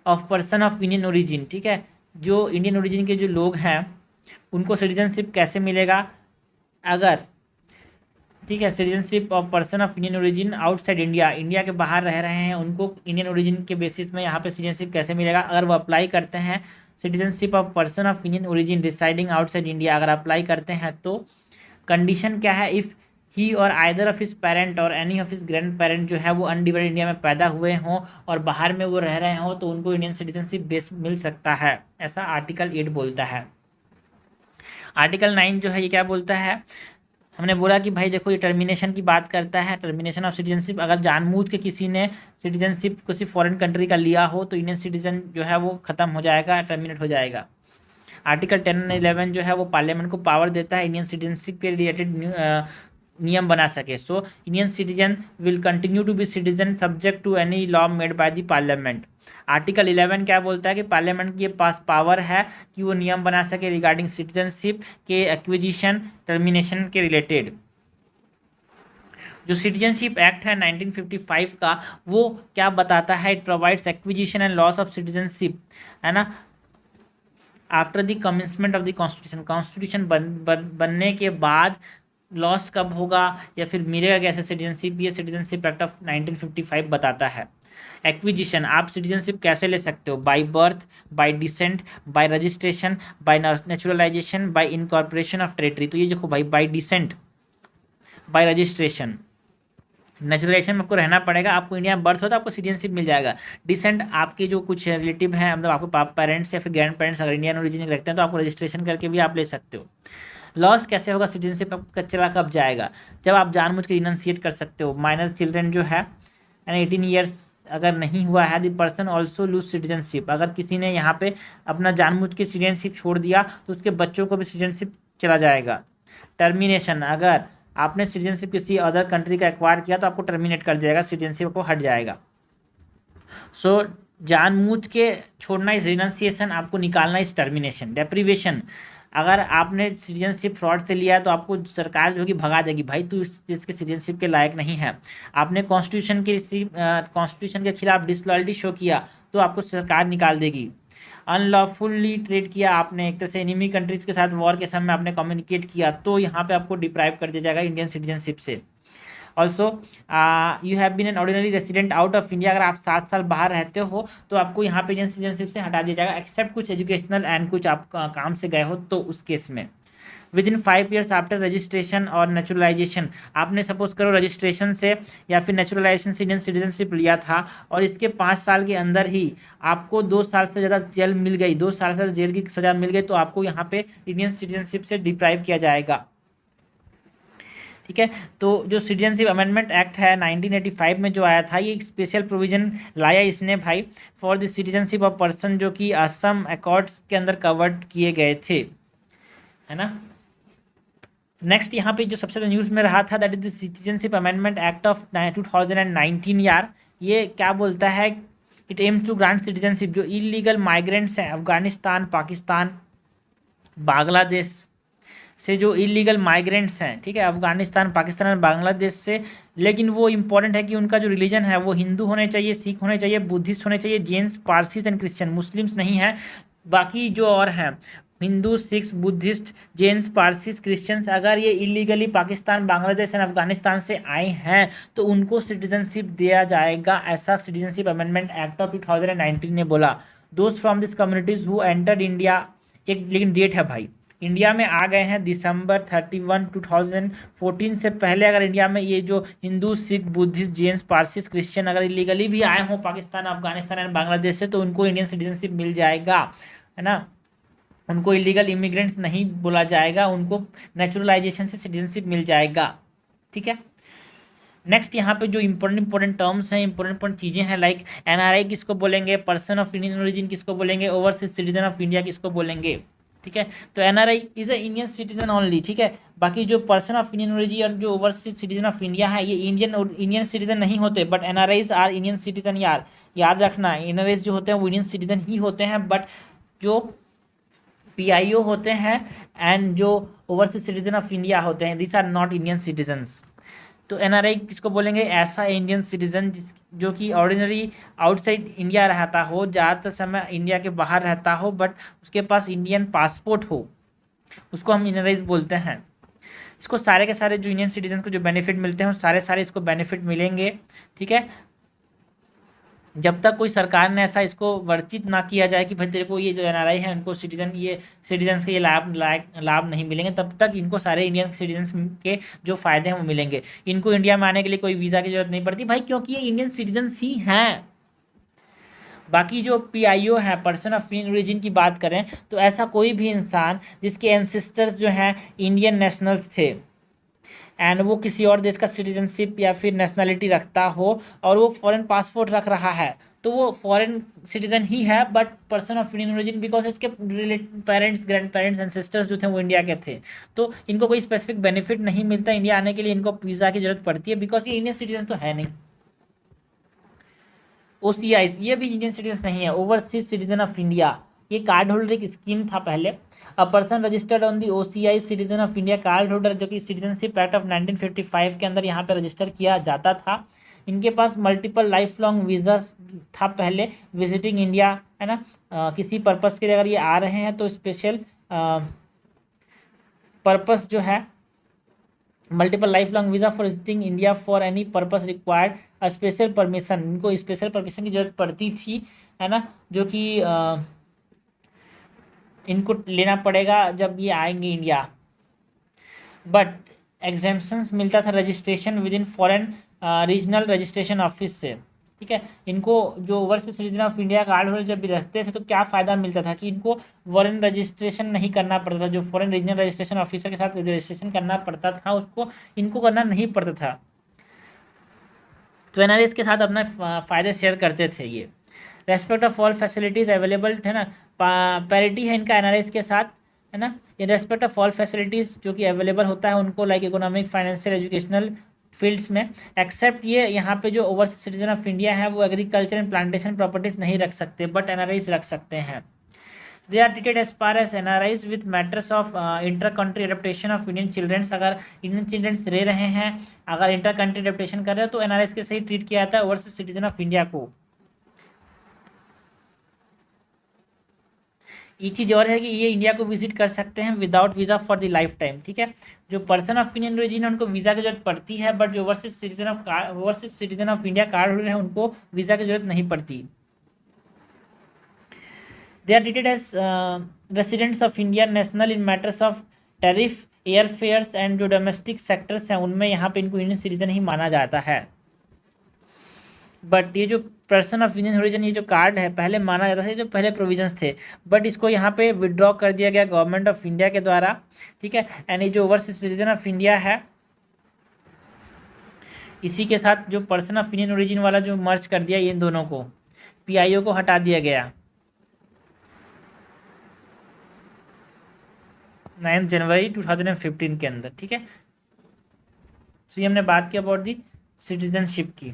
of person of Indian origin. ठीक है, जो इंडियन ओरिजिन के जो लोग हैं उनको सिटीजनशिप कैसे मिलेगा, अगर ठीक है, citizenship of person of Indian origin outside India, India के बाहर रह रहे हैं, उनको इंडियन ओरिजिन के बेसिस में यहाँ पे सिटीजनशिप कैसे मिलेगा, अगर वो अप्लाई करते हैं citizenship of person of Indian origin residing outside India, अगर अप्लाई करते हैं तो कंडीशन क्या है, इफ़ ही और आइदर ऑफ हिज पेरेंट और any of his grand parent जो है वो अनडिवाइडेड इंडिया में पैदा हुए हों और बाहर में वो रह रहे हों, तो उनको इंडियन सिटीजनशिप बेस मिल सकता है, ऐसा आर्टिकल 8 बोलता है। आर्टिकल 9 जो है ये क्या बोलता है, हमने बोला कि भाई देखो ये टर्मिनेशन की बात करता है, टर्मिनेशन ऑफ सिटीजनशिप। अगर जानबूझ के किसी ने सिटीजनशिप किसी फॉरेन कंट्री का लिया हो तो इंडियन सिटीजन जो है वो ख़त्म हो जाएगा, टर्मिनेट हो जाएगा। आर्टिकल 10 और 11 जो है वो पार्लियामेंट को पावर देता है इंडियन सिटीजनशिप के रिलेटेड नियम बना सके। So Indian citizen will continue to be citizen subject to any law made by the parliament. Article 11 क्या बोलता है कि पार्लियामेंट के पास पावर है कि वो नियम बना सके रिगार्डिंग सिटीजनशिप के एक्विजिशन टर्मिनेशन के रिलेटेड। जो सिटीजनशिप एक्ट है 1955 का, वो क्या बताता है, it provides acquisition and loss of citizenship, है ना, after the commencement of the constitution. Constitution बनने के बाद लॉस कब होगा या फिर मिलेगा कैसे सिटीजनशिप, ये सिटीजनशिप एक्ट ऑफ 1955 बताता है। एक्विजिशन, आप सिटीजनशिप कैसे ले सकते हो, by birth, bye decent, bye registration, bye naturalisation, bye incorporation of territory. तो ये देखो भाई, bye decent, bye registration, naturalisation में आपको रहना पड़ेगा, आपको इंडिया में बर्थ हो तो आपको सिटीजनशिप मिल जाएगा। डिसेंट, आपके जो कुछ रिलेटिव हैं, मतलब आपके पेरेंट्स या फिर ग्रैंड पेरेंट्स अगर इंडियन ओरिजिन रखते हैं तो आपको रजिस्ट्रेशन करके भी आप ले सकते हो। लॉस कैसे होगा, सिटीजनशिप आपका चला कब जाएगा, जब आप जानबूझ के रिनंसिएट कर सकते हो। माइनर चिल्ड्रन जो है 18 ईयर्स अगर नहीं हुआ है, the person also loose citizenship. अगर किसी ने यहाँ पे अपना जानबूझ के सिटीजनशिप छोड़ दिया तो उसके बच्चों को भी सिटीजनशिप चला जाएगा। टर्मिनेशन, अगर आपने सिटीजनशिप किसी अदर कंट्री का एक्वायर किया तो आपको टर्मिनेट कर दिया जाएगा, सिटीजनशिप को हट जाएगा। सो जानबूझ के छोड़ना इस रिनंसिएशन, आपको निकालना इस टर्मिनेशन। डेप्रीवेशन, अगर आपने सिटीजनशिप फ्रॉड से लिया है तो आपको सरकार जो है कि भगा देगी, भाई तू इस चीज़ के सिटीजनशिप के लायक नहीं है। आपने कॉन्स्टिट्यूशन के खिलाफ डिसलॉयल्टी शो किया तो आपको सरकार निकाल देगी। अनलॉफुली ट्रेड किया आपने, एक तरह से एनिमी कंट्रीज़ के साथ वॉर के समय आपने कम्युनिकेट किया तो यहाँ पे आपको डिप्राइव कर दिया जाएगा इंडियन सिटीजनशिप से। Also you have been an ordinary resident out of India, अगर आप 7 साल बाहर रहते हो तो आपको यहाँ पे इंडियन सिटीजनशिप से हटा दिया जाएगा, एक्सेप्ट कुछ एजुकेशनल एंड कुछ आप काम से गए हो तो उस केस में। With in 5 years after registration और नेचुरलाइजेशन, आपने सपोज करो रजिस्ट्रेशन से या फिर नेचुरलाइजेशन से इंडियन सिटीजनशिप लिया था और इसके 5 साल के अंदर ही आपको 2 साल से ज़्यादा जेल मिल गई, 2 साल से ज़्यादा जेल की सज़ा मिल गई तो आपको यहाँ पे इंडियन सिटीजनशिप से डिप्राइव किया जाएगा। ठीक है, तो जो सिटीजनशिप अमेंडमेंट एक्ट है 1985 में जो आया था, ये एक स्पेशल प्रोविजन लाया इसने भाई for the citizenship of person जो कि असम अकॉर्ड्स के अंदर कवर्ड किए गए थे, है ना। नेक्स्ट यहाँ पे जो सबसे ज़्यादा न्यूज़ में रहा था that is the citizenship amendment act of 2019 यार। ये क्या बोलता है, it aims to grant citizenship जो इलीगल माइग्रेंट्स हैं अफगानिस्तान, पाकिस्तान, बांग्लादेश से, जो इलीगल माइग्रेंट्स हैं, ठीक है, अफगानिस्तान, पाकिस्तान और बांग्लादेश से, लेकिन वो इम्पॉर्टेंट है कि उनका जो रिलीजन है वो हिंदू होने चाहिए, सिख होने चाहिए, बुद्धिस्ट होने चाहिए, Jains, Parsis and Christian, Muslims नहीं है। बाकी जो और हैं Hindu, Sikhs, Buddhist, Jains, Parsis, Christians, अगर ये इलीगली पाकिस्तान, बांग्लादेश एंड अफगानिस्तान से आए हैं तो उनको सिटीजनशिप दिया जाएगा, ऐसा सिटीजनशिप अमेंडमेंट एक्ट ऑफ 2019 ने बोला। Those from this communities who entered India, एक लेकिन डेट है भाई, इंडिया में आ गए हैं दिसंबर 31 2014 से पहले। अगर इंडिया में ये जो हिंदू, सिख, बुद्धिस्ट, जैन, पारसीस, क्रिश्चियन अगर इलीगली भी आए हों पाकिस्तान, अफगानिस्तान एंड बांग्लादेश से, तो उनको इंडियन सिटीजनशिप मिल जाएगा, है ना। उनको इलीगल इमिग्रेंट्स नहीं बोला जाएगा, उनको नेचुरलाइजेशन से सिटीजनशिप मिल जाएगा, ठीक है। नेक्स्ट यहाँ पे जो इंपॉर्टेंट टर्म्स हैं, इंपॉर्टेंट चीज़ें हैं, लाइक एनआरआई किसको बोलेंगे, पर्सन ऑफ इंडियन ओरिजिन किसको बोलेंगे, ओवरसीज सिटीजन ऑफ इंडिया किसको बोलेंगे, ठीक है। तो NRI is a Indian citizen only, ठीक है। बाकी जो पर्सन ऑफ इंडियन ओरिजिन और जो ओवरसीज सिटीजन ऑफ इंडिया है, ये इंडियन सिटीजन नहीं होते, but NRIs are Indian citizen. याद रखना, एनआरआईज जो होते हैं वो इंडियन सिटीजन ही होते हैं, बट जो पीआईओ होते हैं एंड जो ओवरसीज सिटीजन ऑफ इंडिया होते हैं, this are not Indian citizens. तो एनआरआई किसको बोलेंगे, ऐसा इंडियन सिटीजन जो कि ऑर्डिनरी आउटसाइड इंडिया रहता हो, ज़्यादातर समय इंडिया के बाहर रहता हो, बट उसके पास इंडियन पासपोर्ट हो, उसको हम एनआरआईज बोलते हैं। इसको सारे के सारे जो इंडियन सिटीजन को जो बेनिफिट मिलते हैं, सारे इसको बेनिफिट मिलेंगे, ठीक है। जब तक कोई सरकार ने ऐसा इसको वर्जित ना किया जाए कि भाई तेरे को ये जो एनआरआई है उनको सिटीजन्स के ये लाभ नहीं मिलेंगे, तब तक इनको सारे इंडियन सिटीजन्स के जो फ़ायदे हैं वो मिलेंगे। इनको इंडिया में आने के लिए कोई वीज़ा की जरूरत नहीं पड़ती भाई, क्योंकि ये इंडियन सिटीजन्स ही हैं। बाकी जो पीआईओ है, पर्सन ऑफ इंडियन ओरिजिन की बात करें, तो ऐसा कोई भी इंसान जिसके एंसेस्टर्स जो हैं इंडियन नेशनल्स थे एंड वो किसी और देश का सिटीजनशिप या फिर नेशनलिटी रखता हो और वो फॉरेन पासपोर्ट रख रहा है, तो वो फॉरेन सिटीजन ही है, but person of Indian origin, because इसके पेरेंट्स, ग्रैंड पेरेंट्स, एंसेस्टर्स जो थे वो इंडिया के थे। तो इनको कोई स्पेसिफिक बेनिफिट नहीं मिलता इंडिया आने के लिए, इनको वीज़ा की जरूरत पड़ती है, बिकॉज ये इंडियन सिटीजन तो है नहीं। OCI ये भी इंडियन सिटीजन नहीं है, ओवरसीज सिटीजन ऑफ इंडिया। ये कार्ड होल्डर एक स्कीम था पहले। A person registered on the OCI citizen of India card holder, जो कि सिटीजनशिप एक्ट ऑफ 1955 के अंदर यहाँ पे रजिस्टर किया जाता था। इनके पास मल्टीपल लाइफ लॉन्ग वीज़ा था पहले, विजिटिंग इंडिया, है ना। किसी पर्पस के लिए अगर ये आ रहे हैं तो स्पेशल पर्पस जो है, multiple life long visa for visiting India for any purpose required a special permission, इनको स्पेशल परमिशन की जरूरत पड़ती थी, है ना, जो कि इनको लेना पड़ेगा जब ये आएंगे इंडिया। बट एग्जेम्पशंस मिलता था registration with in foreign regional registration office से, ठीक है। इनको जो overseas citizen of India card holder जब भी रखते थे तो क्या फ़ायदा मिलता था कि इनको फॉरेन रजिस्ट्रेशन नहीं करना पड़ता था, जो फॉरेन रीजनल रजिस्ट्रेशन ऑफिसर के साथ रजिस्ट्रेशन करना पड़ता था उसको इनको करना नहीं पड़ता था। तो एनआरआईज के साथ अपना फ़ायदे शेयर करते थे ये। Respect of all facilities available, है ना, पैरिटी है इनका एनआरआईज के साथ, है ना। In respect of all facilities जो कि अवेलेबल होता है उनको, like economic, financial, educational fields में, एक्सेप्ट ये यहाँ पे जो ओवरसीज सिटीजन ऑफ इंडिया है वो एग्रीकल्चर एंड प्लांटेशन प्रॉपर्टीज़ नहीं रख सकते, बट एनआरआईज रख सकते हैं। They are treated as par as NRIs with matters of inter country adaptation of Indian childrens. अगर इंडियन चिल्ड्रेंस रह रहे हैं, अगर इंटर कंट्री एडेप्टेशन कर रहे हो तो एनआरआईज के सही ट्रीट किया जाता है ओवरसीज सिटीजन ऑफ इंडिया को। एक चीज़ और है कि ये इंडिया को विजिट कर सकते हैं without visa for the life time, ठीक है। जो पर्सन ऑफ इंडियन ओरिजिन है उनको वीज़ा की जरूरत पड़ती है, बट जो overseas citizen of India card holder है उनको वीज़ा की जरूरत नहीं पड़ती। They are treated as residents of India national in matters of tariff, air fares and जो डोमेस्टिक सेक्टर्स हैं उनमें यहाँ पे इनको इंडियन सिटीजन ही माना जाता है। बट ये जो पर्सन ऑफ इंडियन ओरिजिन, ये जो कार्ड है पहले माना जाता था, जो पहले प्रोविजंस थे, बट इसको यहाँ पे विड्रॉ कर दिया गया गवर्नमेंट ऑफ इंडिया के द्वारा, ठीक है। एंड ये जो ओवरसीज सिटीजन ऑफ इंडिया है इसी के साथ जो पर्सन ऑफ इंडियन ओरिजिन वाला जो मर्ज कर दिया, इन दोनों को, पीआईओ को हटा दिया गया 9 जनवरी 2015 के अंदर, ठीक है। सो ये हमने बात की अबाउट दी सिटीजनशिप की।